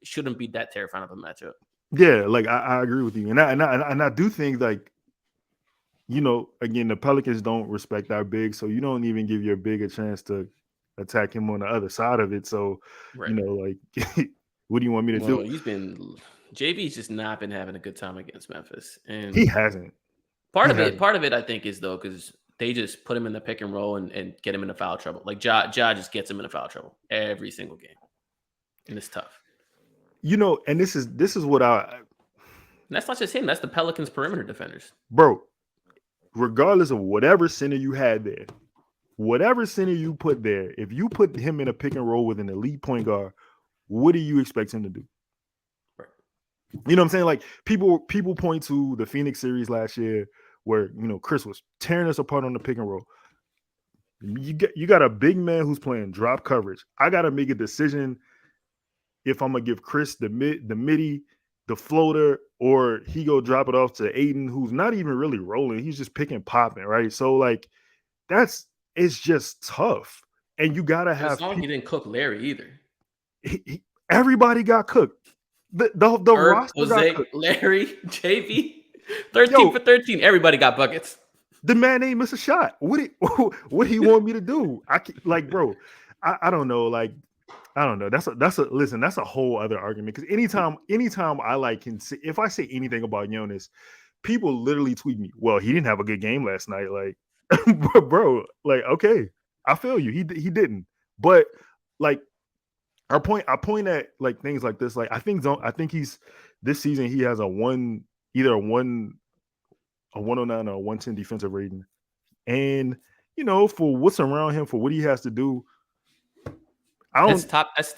Speaker 1: shouldn't be that terrifying of a matchup.
Speaker 2: yeah, like I agree with you. And I do think like again, the Pelicans don't respect our big, so you don't even give your big a chance to attack him on the other side of it. So,
Speaker 1: Right.
Speaker 2: like, what do you want me to do?
Speaker 1: Well, he's been JV's just not been having a good time against Memphis,
Speaker 2: He
Speaker 1: and
Speaker 2: hasn't.
Speaker 1: part
Speaker 2: He
Speaker 1: of it,
Speaker 2: hasn't.
Speaker 1: part of it, I think, is though because they just put him in the pick and roll and get him into foul trouble. Like Ja just gets him into foul trouble every single game, and it's tough.
Speaker 2: And this is what
Speaker 1: And that's not just him. That's the Pelicans perimeter defenders.
Speaker 2: bro. Regardless of whatever center you had there, whatever center you put there, if you put him in a pick and roll with an elite point guard, what do you expect him to do?
Speaker 1: Right.
Speaker 2: You know what I'm saying? Like people point to the Phoenix series last year where Chris was tearing us apart on the pick and roll. You got a big man who's playing drop coverage. I got to make a decision if I'm gonna give Chris the midi, the floater, or he go drop it off to Aiden, who's not even really rolling. He's just picking popping, right? So like it's just tough. And you gotta
Speaker 1: As
Speaker 2: have
Speaker 1: long as he didn't cook Larry either.
Speaker 2: everybody got cooked. The
Speaker 1: Herb,
Speaker 2: roster got
Speaker 1: Jose,
Speaker 2: cooked.
Speaker 1: Larry, JV, 13
Speaker 2: Yo,
Speaker 1: for 13. Everybody got buckets.
Speaker 2: the man ain't miss a shot. What do he want me to do? Like, bro, I don't know. Like, I don't know. Listen, that's a whole other argument. Because anytime I like can see, if I say anything about Jonas, people literally tweet me, well, he didn't have a good game last night. Like, bro, like, okay, I feel you. He didn't. But like I point at like things like this. Like I think he's this season he has either a 109 or a 110 defensive rating. And for what's around him, for what he has to do, I
Speaker 1: That's
Speaker 2: don't.
Speaker 1: top. That's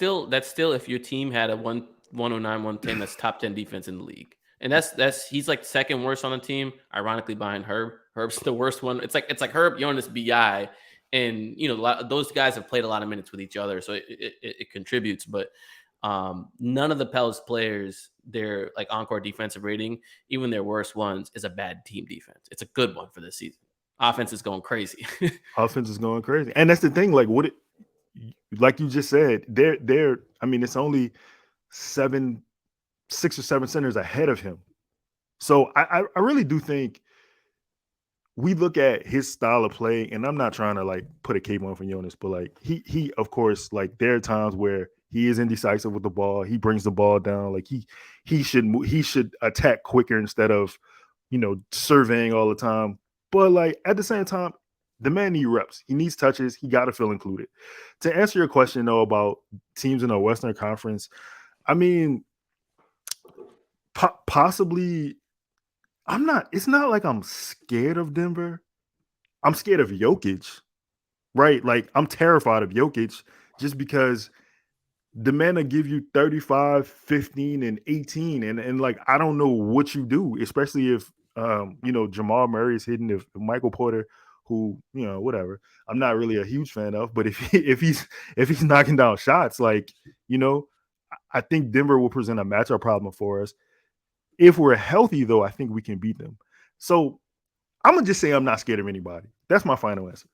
Speaker 1: still if your team had a 109, 110, that's top 10 defense in the league. And that's he's like second worst on the team, ironically behind Herb. Herb's the worst one. It's like Herb, Jonas, Bi, and those guys have played a lot of minutes with each other, so it contributes. But none of the Pels players, their like encore defensive rating, even their worst ones, is a bad team defense. It's a good one for this season. Offense is going crazy.
Speaker 2: Offense is going crazy, and that's the thing. Like you just said, they're. I mean, it's only 6 or 7 centers ahead of him. So I really do think we look at his style of play, and I'm not trying to like put a cape on for Jonas, but like he of course, like there are times where he is indecisive with the ball. He brings the ball down. Like he should attack quicker instead of surveying all the time. But like at the same time, the man needs reps. He needs touches. He got to feel included. To answer your question though about teams in the Western Conference, I mean, possibly. It's not like I'm scared of Denver. I'm scared of Jokic, right? Like I'm terrified of Jokic just because the man will give you 35, 15, and 18. And like I don't know what you do, especially if Jamal Murray is hitting, if Michael Porter, who, whatever, I'm not really a huge fan of, but if he's knocking down shots, like, I think Denver will present a matchup problem for us. If we're healthy, though, I think we can beat them. So I'm gonna just say I'm not scared of anybody. That's my final answer.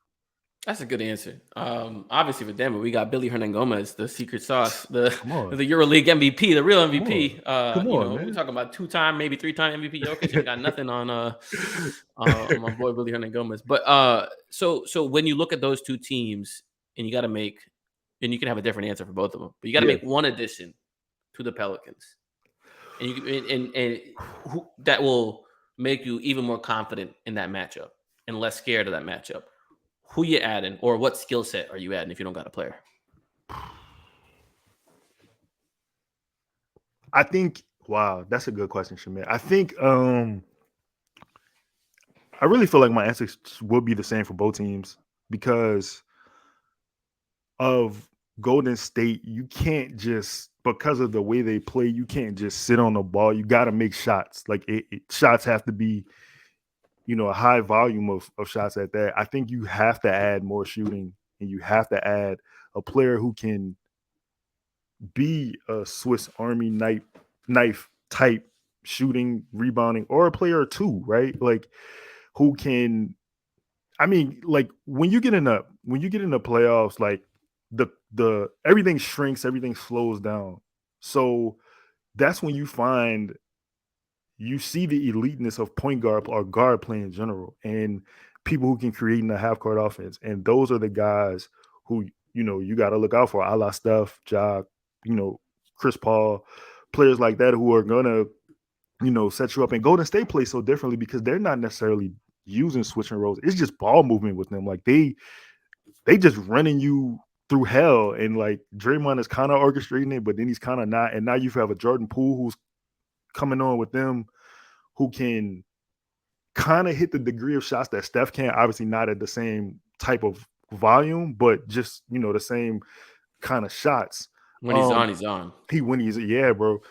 Speaker 1: That's a good answer. Obviously for Denver, we got Billy Hernangomez, the secret sauce, the
Speaker 2: Come on,
Speaker 1: the EuroLeague MVP, the real
Speaker 2: come on,
Speaker 1: MVP.
Speaker 2: come on,
Speaker 1: We're
Speaker 2: man.
Speaker 1: talking about 2-time, maybe 3-time MVP Jokic. Ain't got nothing on my boy Billy Hernangomez. But so when you look at those two teams, and you got to make, and you can have a different answer for both of them, but you got to
Speaker 2: Yeah.
Speaker 1: make one addition to the Pelicans, and that will make you even more confident in that matchup and less scared of that matchup. Who you adding, or what skill set are you adding if you don't got a player?
Speaker 2: I think, wow, that's a good question, Shamit. I think I really feel like my answer will be the same for both teams because of Golden State. You can't just, because of the way they play, you can't just sit on the ball. You got to make shots. Like shots have to be, a high volume of shots at that. I think you have to add more shooting, and you have to add a player who can be a Swiss Army knife type shooting, rebounding, or a player or two, right? Like who can. I mean, like when you get in the playoffs, like the everything shrinks, everything slows down. So that's when you see the eliteness of point guard or guard play in general, and people who can create in the half court offense. And those are the guys who you got to look out for, a la Steph, Ja, Chris Paul. players like that who are gonna, set you up. And Golden State plays so differently because they're not necessarily using switching roles. It's just ball movement with them. Like they just running you through hell. And like Draymond is kind of orchestrating it, but then he's kind of not. And now you have a Jordan Poole who's coming on with them who can kind of hit the degree of shots that Steph can. Obviously not at the same type of volume, but just the same kind of shots.
Speaker 1: When he's on, he's on.
Speaker 2: Yeah, bro.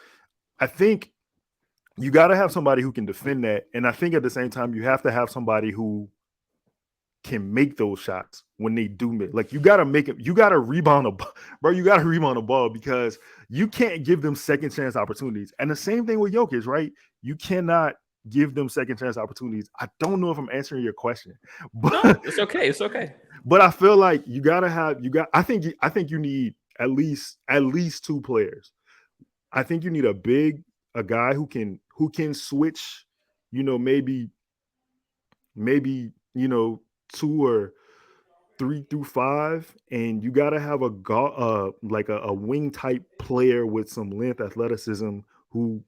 Speaker 2: I think you got to have somebody who can defend that, and I think at the same time you have to have somebody who can make those shots when they do make. Like you got to make it. You got to rebound a ball, bro. You got to rebound the ball because you can't give them second chance opportunities. And the same thing with Jokic, right? You cannot give them second chance opportunities. I don't know if I'm answering your question, but
Speaker 1: no, it's okay. It's okay.
Speaker 2: But I feel like I think you need at least 2 players. I think you need a guy who can switch, maybe 2 or 3 through 5, and you got to have a wing type player with some length, athleticism, who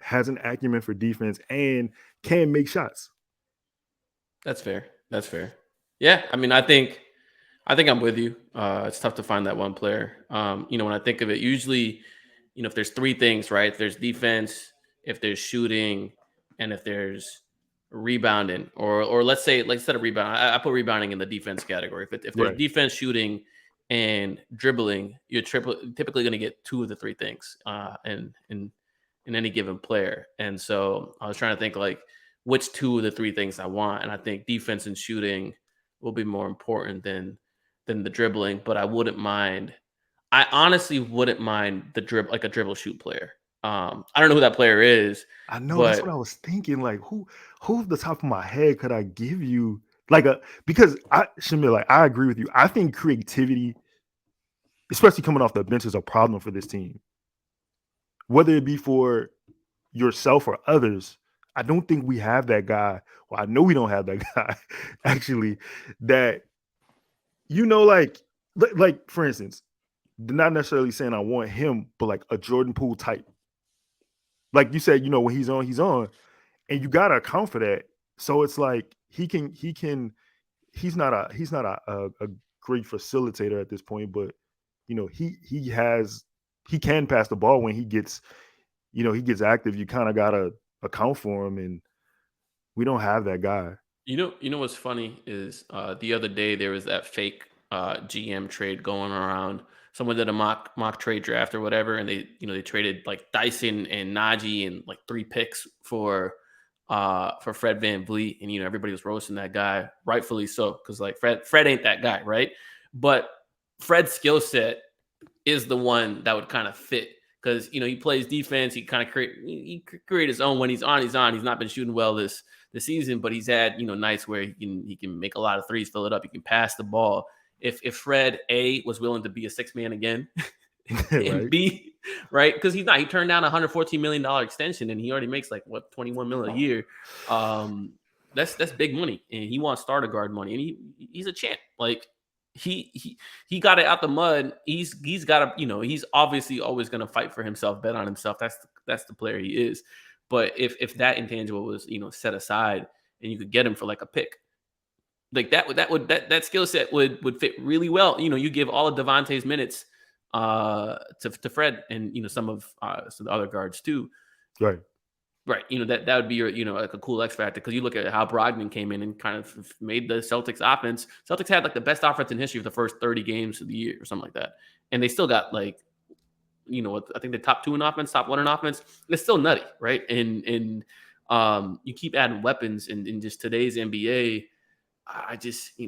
Speaker 2: has an acumen for defense and can make shots.
Speaker 1: That's fair. Yeah, I mean, I think I'm with you. It's tough to find that one player. When I think of it, usually, if there's 3 things, right? If there's defense, if there's shooting, and if there's rebounding, or let's say, like, instead of rebound, I put rebounding in the defense category. If there's
Speaker 2: Right.
Speaker 1: defense, shooting, and dribbling, you're typically going to get 2 of the 3 things, in any given player. And so I was trying to think like which 2 of the 3 things I want, and I think defense and shooting will be more important than the dribbling. But I honestly wouldn't mind the dribble shoot player. I don't know who that player is.
Speaker 2: I know, that's what
Speaker 1: But
Speaker 2: I was thinking. Like, who's the top of my head could I give you? Because Shamil, like, I agree with you. I think creativity, especially coming off the bench, is a problem for this team. Whether it be for yourself or others, I don't think we have that guy. Well, I know we don't have that guy, actually, that, like for instance, not necessarily saying I want him, but like a Jordan Poole type. Like you said, when he's on, and you gotta account for that. So it's like he's not a great facilitator at this point, but he can pass the ball when he gets active. You kind of gotta account for him, and we don't have that guy.
Speaker 1: You know what's funny is the other day there was that fake GM trade going around. Someone did a mock trade draft or whatever, and they traded like Dyson and Najee and like 3 picks for Fred VanVleet, and everybody was roasting that guy, rightfully so, because like Fred ain't that guy, right? But Fred's skill set is the one that would kind of fit, because he plays defense. He kind of create his own. When he's on, he's on. He's not been shooting well this season, but he's had nights where he can make a lot of threes, fill it up. He can pass the ball. If Fred A was willing to be a 6-man again, and
Speaker 2: Right.
Speaker 1: B, right, because he's not. He turned down a $114 million extension, and he already makes like what, $21 million a year. That's big money, and he wants starter guard money, and he's a champ. Like he got it out the mud. He's got to, he's obviously always going to fight for himself, bet on himself. That's the player he is. But if that intangible was set aside, and you could get him for like a pick, like that skill set would fit really well. You give all of Devontae's minutes to Fred, and some of the other guards too.
Speaker 2: Right.
Speaker 1: Right. That would be your, like a cool X factor, because you look at how Brogdon came in and kind of made the Celtics offense. Celtics had like the best offense in history of the first 30 games of the year or something like that. And they still got like, I think the top 2 in offense, top 1 in offense. It's still nutty, right? And you keep adding weapons in just today's NBA. I just, you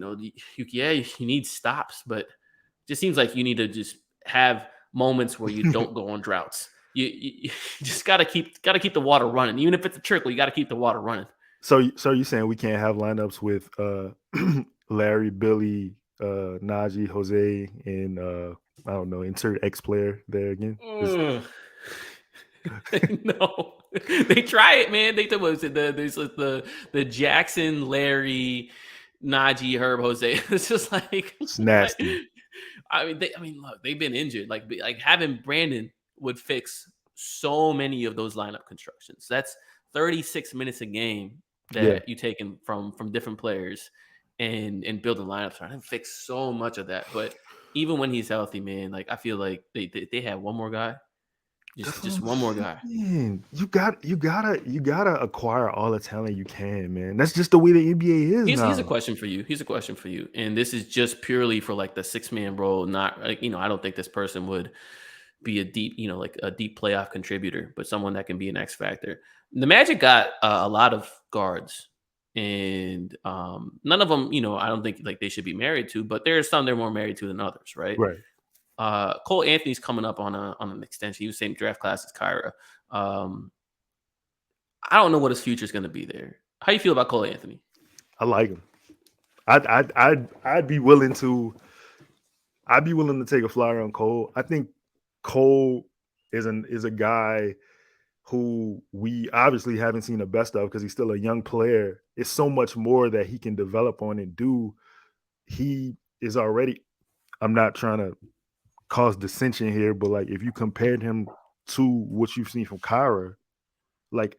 Speaker 1: need stops, but it just seems like you need to just have moments where you don't go on droughts. You just gotta keep the water running, even if it's a trickle. You got to keep the water running.
Speaker 2: So you saying we can't have lineups with Larry, Billy, Najee, Jose, and I don't know, insert X player there again?
Speaker 1: No, they try it, man. They thought, was it the Jackson, Larry, Najee, Herb, Jose. It's just like
Speaker 2: It's nasty.
Speaker 1: I mean, look, they've been injured. Like having Brandon would fix so many of those lineup constructions. That's 36 minutes a game
Speaker 2: Yeah.
Speaker 1: that you taken from different players and building lineups around him. Fix so much of that. But even when he's healthy, man, like I feel like they have one more guy,
Speaker 2: That's what
Speaker 1: just
Speaker 2: I'm
Speaker 1: one more guy.
Speaker 2: saying. You gotta acquire all the talent you can, man. That's just the way the NBA is
Speaker 1: Here's a
Speaker 2: now.
Speaker 1: question for you. Here's a question for you. And this is just purely for like the 6-man role. Not like, I don't think this person would be a deep, like a deep playoff contributor, but someone that can be an X factor. The Magic got a lot of guards, and none of them, I don't think like they should be married to, but there's some they're more married to than others, right?
Speaker 2: Right.
Speaker 1: Cole Anthony's coming up on an extension. He was same draft class as Kyra. Um, I don't know what his future is going to be there. How you feel about Cole Anthony?
Speaker 2: I like him. I'd be willing to take a flyer on Cole. I think Cole is a guy who we obviously haven't seen the best of because he's still a young player. It's so much more that he can develop on and do. He is already. I'm not trying to cause dissension here, but like if you compared him to what you've seen from Kyra, like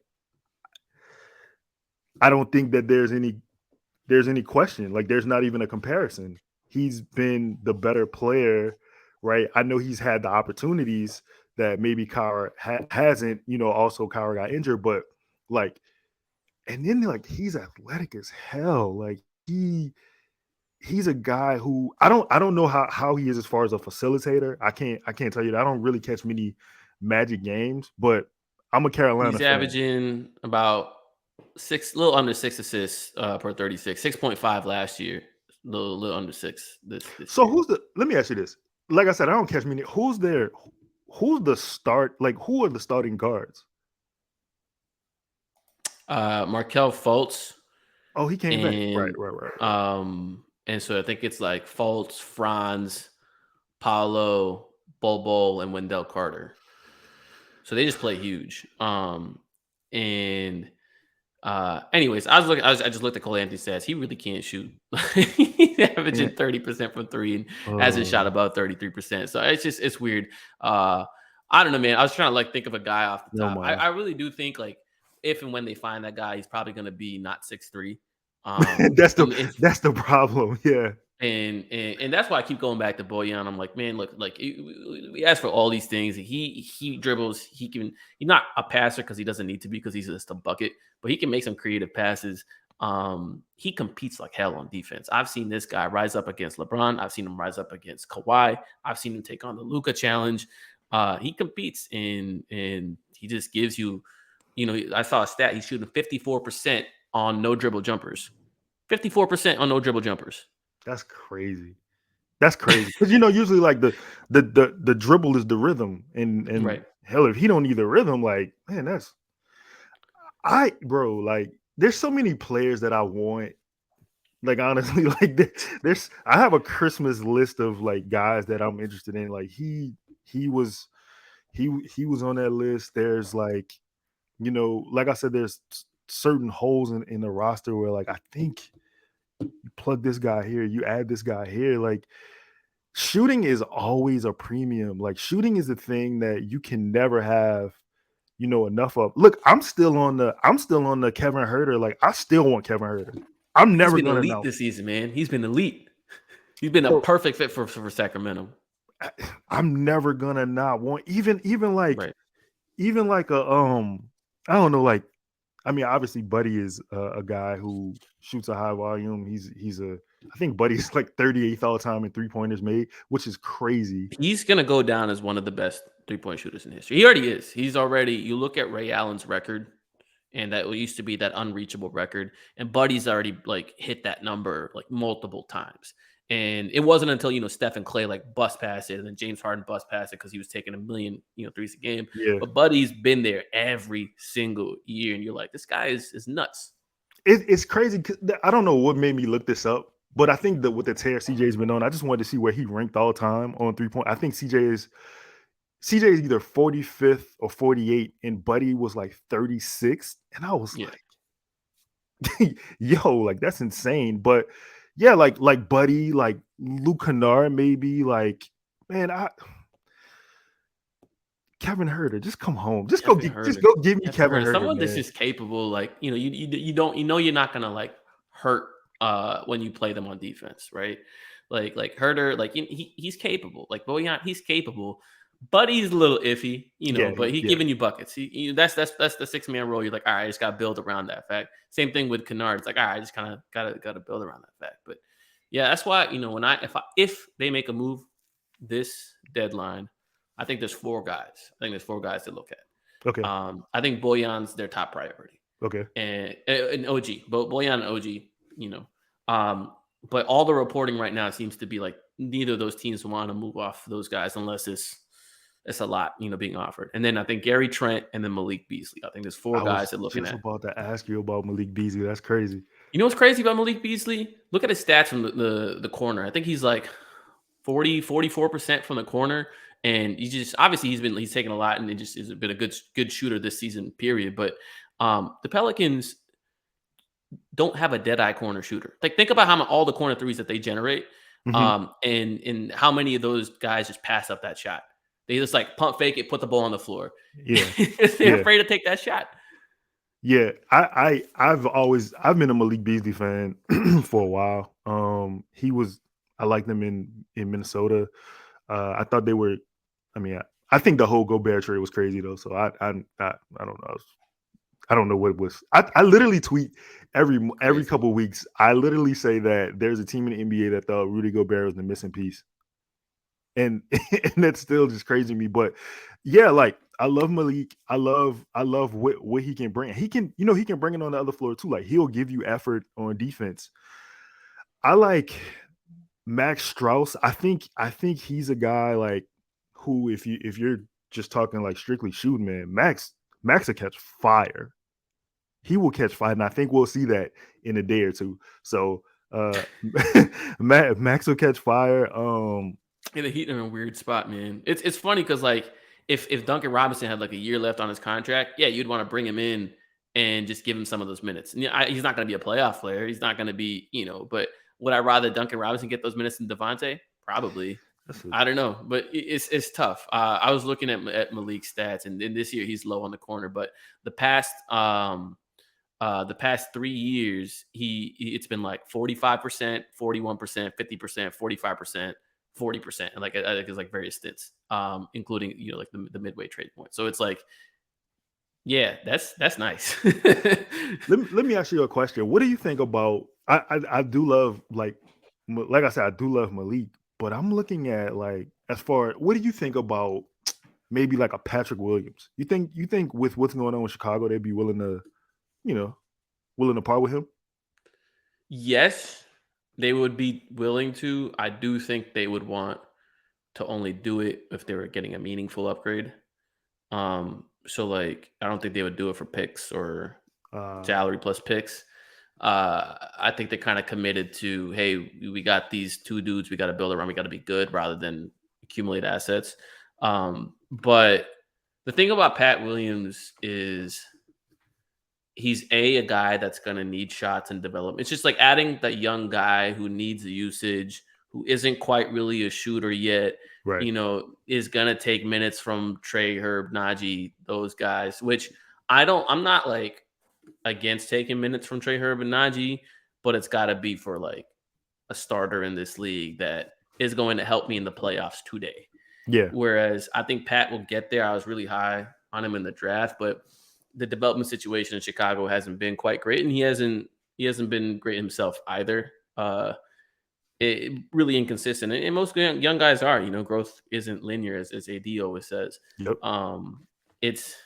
Speaker 2: I don't think that there's any question. Like there's not even a comparison. He's been the better player, right? I know he's had the opportunities that maybe Kyra hasn't. Also Kyra got injured, but like, and then like he's athletic as hell. Like he's a guy who I don't know how he is as far as a facilitator. I can't tell you that. I don't really catch many Magic games, but I'm a Carolina
Speaker 1: He's
Speaker 2: fan.
Speaker 1: averaging about a little under 6 assists per 36, 6.5 last year, little under six this
Speaker 2: So
Speaker 1: year.
Speaker 2: let me ask you this. Like I said, I don't catch many. Who's the start? Like who are the starting guards?
Speaker 1: Markel Fultz
Speaker 2: Oh, he came back. Right,
Speaker 1: and
Speaker 2: right, right, right.
Speaker 1: so I think it's like Fultz, Franz, Paolo, Bobo, and Wendell Carter. So they just play huge. And anyways, I just looked at Cole Anthony stats. He really can't shoot. He's
Speaker 2: Yeah.
Speaker 1: averaging 30% from three and hasn't shot above 33%. So it's weird. I don't know, man. I was trying to like think of a guy off the
Speaker 2: No
Speaker 1: top. I
Speaker 2: mind.
Speaker 1: really do think like if and when they find that guy, he's probably gonna be not 6'3".
Speaker 2: that's the
Speaker 1: And
Speaker 2: that's the problem. Yeah.
Speaker 1: and that's why I keep going back to Boyan. I'm like, man, look, like we ask for all these things. He dribbles. He's not a passer because he doesn't need to be because he's just a bucket, but he can make some creative passes. He competes like hell on defense. I've seen this guy rise up against LeBron. I've seen him rise up against Kawhi. I've seen him take on the Luka challenge. He competes and he just gives you, I saw a stat. He's shooting 54% on no dribble jumpers. 54% on no dribble jumpers.
Speaker 2: That's crazy. That's crazy. Because usually like the dribble is the rhythm. And
Speaker 1: Right.
Speaker 2: hell, if he don't need the rhythm, like, man, bro, like there's so many players that I want. Like honestly, like I have a Christmas list of like guys that I'm interested in. Like he was he was on that list. There's like, like I said, there's certain holes in the roster where like I think you plug this guy here, you add this guy here. Like shooting is always a premium. Like shooting is a thing that you can never have, enough of. Look, I'm still on the Kevin Herter. Like I still want Kevin Herter. I'm
Speaker 1: He's
Speaker 2: never
Speaker 1: been
Speaker 2: gonna
Speaker 1: elite
Speaker 2: know.
Speaker 1: this season, man. He's been elite. He's been a
Speaker 2: Bro,
Speaker 1: perfect fit for Sacramento.
Speaker 2: I'm never gonna not want
Speaker 1: Right.
Speaker 2: even like I don't know, like I mean obviously Buddy is a guy who shoots a high volume. I think Buddy's like 38th all time in 3-pointers made, which is crazy.
Speaker 1: He's gonna go down as one of the best 3-point shooters in history. He already is. He's already. You look at Ray Allen's record, and that used to be that unreachable record, and Buddy's already like hit that number like multiple times. And it wasn't until Steph and Clay like bust past it, and then James Harden bust past it because he was taking a million threes a game.
Speaker 2: Yeah.
Speaker 1: But Buddy's been there every single year, and you're like, this guy is nuts.
Speaker 2: It's crazy. I don't know what made me look this up, but I think that with the tear CJ's been on, I just wanted to see where he ranked all time on 3-point. I think CJ is either 45th or 48, and Buddy was like 36th. And I was
Speaker 1: Yeah.
Speaker 2: like, yo, like that's insane. But yeah, like Buddy, like Luke Kennard, maybe like, man, Kevin Herter. Just come home. Just
Speaker 1: Kevin
Speaker 2: go
Speaker 1: Herter.
Speaker 2: give me
Speaker 1: Kevin
Speaker 2: Kevin
Speaker 1: Herter.
Speaker 2: Herter,
Speaker 1: Someone that's
Speaker 2: man.
Speaker 1: just capable, like, you don't you're not gonna like hurt when you play them on defense, right? Like Herter, like he's capable. Like Boyan, he's capable, but he's a little iffy,
Speaker 2: Yeah,
Speaker 1: but he's
Speaker 2: yeah.
Speaker 1: giving you buckets. That's the 6-man role. You're like, all right, I just gotta build around that fact. Same thing with Kennard. It's like, all right, I just kind of gotta build around that fact. But yeah, that's why, if they make a move this deadline, I think there's four guys. I think there's four guys to look at.
Speaker 2: Okay,
Speaker 1: I think Boyan's their top priority,
Speaker 2: okay.
Speaker 1: and OG, Boyan and OG, you know. Um, but all the reporting right now seems to be like neither of those teams want to move off those guys unless it's a lot, being offered. And then I think Gary Trent and then Malik Beasley. I think there's four
Speaker 2: I
Speaker 1: guys
Speaker 2: was
Speaker 1: they're looking
Speaker 2: just
Speaker 1: at.
Speaker 2: about to ask you about Malik Beasley. That's crazy.
Speaker 1: You know what's crazy about Malik Beasley? Look at his stats from the corner. I think he's like 44% from the corner. And he just obviously he's taken a lot and it just has been a good shooter this season, period. But the Pelicans don't have a dead eye corner shooter. Like think about all the corner threes that they generate,
Speaker 2: Hmm.
Speaker 1: and how many of those guys just pass up that shot. They just like pump fake it, put the ball on the floor.
Speaker 2: Yeah,
Speaker 1: They're
Speaker 2: yeah.
Speaker 1: afraid to take that shot.
Speaker 2: Yeah, I've been a Malik Beasley fan for a while. I liked them in Minnesota. I thought they were. I mean, I think the whole Gobert trade was crazy though. So I don't know. I don't know what it was. I literally tweet every
Speaker 1: Crazy.
Speaker 2: couple of weeks. I literally say that there's a team in the NBA that thought Rudy Gobert was the missing piece, and and that's still just crazy to me. But yeah, like I love Malik. I love what he can bring. He can he can bring it on the other floor too. Like he'll give you effort on defense. I like Max Strauss. I think he's a guy like who if you're just talking like strictly shooting, man, Max will catch fire. He will catch fire, and I think we'll see that in a day or two. So Max will catch fire.
Speaker 1: Yeah, the Heat are in a weird spot, man. It's funny because like if Duncan Robinson had like a year left on his contract, yeah, you'd want to bring him in and just give him some of those minutes. And, he's not going to be a playoff player. He's not going to be, but would I rather Duncan Robinson get those minutes than Devontae? Probably.
Speaker 2: That's a,
Speaker 1: I don't know, but it's tough. I was looking at Malik's stats, and this year he's low on the corner, but the past the past 3 years, it's been like 45%, 41%, 50%, 45%, 40%, and like I think it's like various stints, including like the midway trade point. So it's like, yeah, that's nice.
Speaker 2: let me ask you a question. What do you think about? I do love like I said, I do love Malik, but I'm looking at like as far what do you think about maybe like a Patrick Williams? You think with what's going on with Chicago, they'd be you know willing to part with him?
Speaker 1: Yes, they would be willing to. I do think they would want to only do it if they were getting a meaningful upgrade. So like I don't think they would do it for picks or
Speaker 2: Uh,
Speaker 1: salary plus picks. I think they're kind of committed to, hey, we got these two dudes we got to build around, we got to be good rather than accumulate assets. But the thing about Pat Williams is he's a guy that's going to need shots and development. It's just like adding that young guy who needs the usage, who isn't quite really a shooter yet,
Speaker 2: right.
Speaker 1: is going to take minutes from Trey, Herb, Najee, those guys, which I'm not like against taking minutes from Trey Herb and Najee, but it's got to be for like a starter in this league that is going to help me in the playoffs today.
Speaker 2: Yeah.
Speaker 1: Whereas I think Pat will get there. I was really high on him in the draft, but the development situation in Chicago hasn't been quite great, and he hasn't been great himself either. Really inconsistent, and most young guys are. Growth isn't linear, as AD always says.
Speaker 2: Yep.
Speaker 1: It's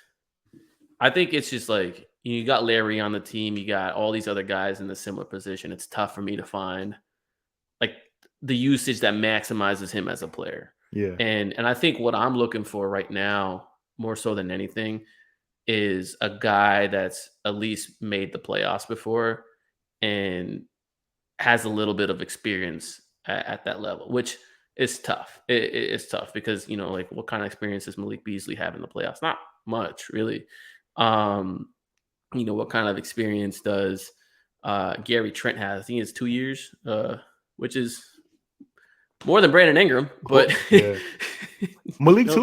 Speaker 1: I think it's just like you got Larry on the team, you got all these other guys in a similar position. It's tough for me to find like the usage that maximizes him as a player.
Speaker 2: Yeah.
Speaker 1: And I think what I'm looking for right now, more so than anything, is a guy that's at least made the playoffs before and has a little bit of experience at that level, which is tough. It's tough because like what kind of experience does Malik Beasley have in the playoffs? Not much, really. Um, what kind of experience does Gary Trent have? I think it's 2 years, which is more than Brandon Ingram, but
Speaker 2: Yeah. Malik
Speaker 1: no,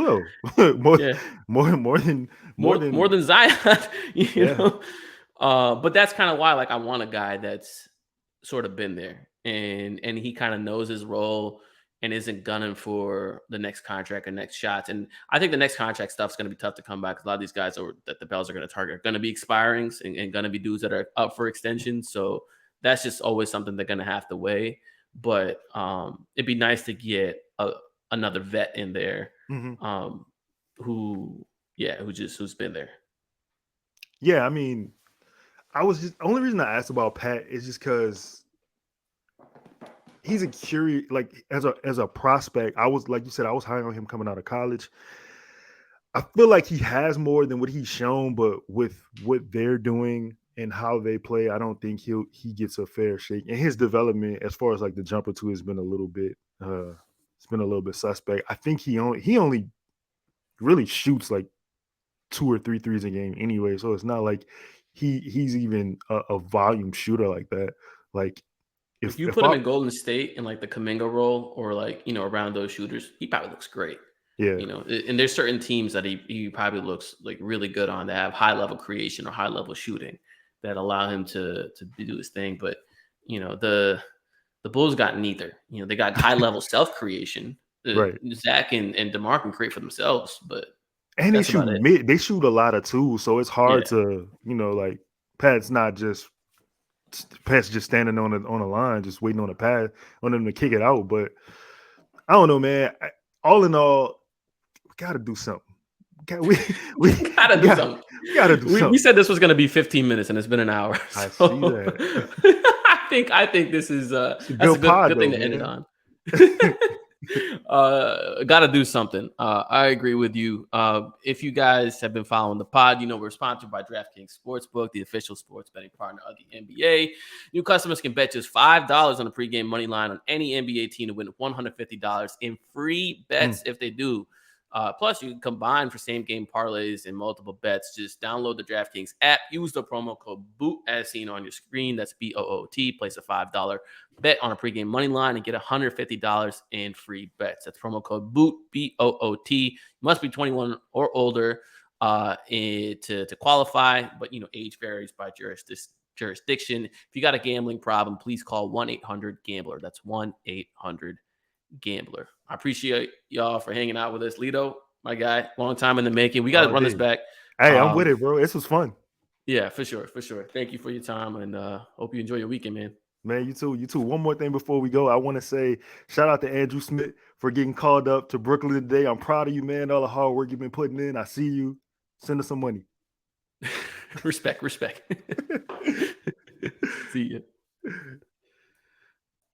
Speaker 2: too, more,
Speaker 1: yeah,
Speaker 2: more than
Speaker 1: more than Zion,
Speaker 2: yeah.
Speaker 1: know. But that's kind of why, like, I want a guy that's sort of been there and he kind of knows his role and isn't gunning for the next contract or next shots. And I think the next contract stuff's going to be tough to come back because a lot of these guys that the Pels are going to target are going to be expirings and going to be dudes that are up for extension. So that's just always something they're going to have to weigh. But it'd be nice to get another vet in there
Speaker 2: Hmm.
Speaker 1: um, who, yeah, who's been there.
Speaker 2: Yeah, I mean, I was just only reason I asked about Pat is just because he's a curious, like as a prospect. I was like you said, I was high on him coming out of college. I feel like he has more than what he's shown, but with what they're doing and how they play, I don't think he gets a fair shake. And his development, as far as like the jumper too, has been a little bit it's been a little bit suspect. I think he only really shoots like two or three threes a game anyway. So it's not like he's even a volume shooter like that. Like
Speaker 1: If
Speaker 2: if
Speaker 1: you
Speaker 2: if
Speaker 1: put him
Speaker 2: I
Speaker 1: in Golden State in like the Kaminga role or like, around those shooters, he probably looks great.
Speaker 2: yeah,
Speaker 1: And there's certain teams that he probably looks like really good on that have high level creation or high level shooting that allow him to do his thing. But the Bulls got neither. They got high level self creation.
Speaker 2: right.
Speaker 1: Zach and DeMar can create for themselves, but
Speaker 2: And
Speaker 1: that's about it.
Speaker 2: they shoot a lot of twos, so it's hard
Speaker 1: Yeah.
Speaker 2: to, like Pat's not just Pat's just standing on the line, just waiting on a pass on them to kick it out. But I don't know, man. All in all, we got to do something. We we
Speaker 1: Gotta
Speaker 2: we
Speaker 1: do
Speaker 2: got
Speaker 1: something.
Speaker 2: we got to do
Speaker 1: We
Speaker 2: something.
Speaker 1: said this was gonna be 15 minutes and it's been an hour.
Speaker 2: I see
Speaker 1: So
Speaker 2: that.
Speaker 1: I think this is
Speaker 2: It's a
Speaker 1: that's a
Speaker 2: good
Speaker 1: good
Speaker 2: pod
Speaker 1: good thing
Speaker 2: though,
Speaker 1: to end it
Speaker 2: man.
Speaker 1: on. Gotta do something. I agree with you. If you guys have been following the pod, we're sponsored by DraftKings Sportsbook, the official sports betting partner of the NBA. New customers can bet just $5 on a pregame money line on any NBA team to win $150 in free
Speaker 2: Mm,
Speaker 1: bets if they do. Plus, you can combine for same game parlays and multiple bets. Just download the DraftKings app. Use the promo code BOOT as seen on your screen. That's BOOT. Place a $5 bet on a pregame money line and get $150 in free bets. That's promo code BOOT, BOOT. Must be 21 or older to qualify, but age varies by jurisdiction. If you got a gambling problem, please call 1-800-GAMBLER. That's 1-800-GAMBLER. I appreciate y'all for hanging out with us. Lito, my guy, long time in the making. We got to run this
Speaker 2: dude.
Speaker 1: back.
Speaker 2: Hey, I'm with it, bro. This was fun.
Speaker 1: Yeah, for sure, for sure. Thank you for your time, and hope you enjoy your weekend, man.
Speaker 2: Man, you too. You too. One more thing before we go. I want to say shout out to Andrew Smith for getting called up to Brooklyn today. I'm proud of you, man. All the hard work you've been putting in. I see you. Send us some money.
Speaker 1: Respect. See you.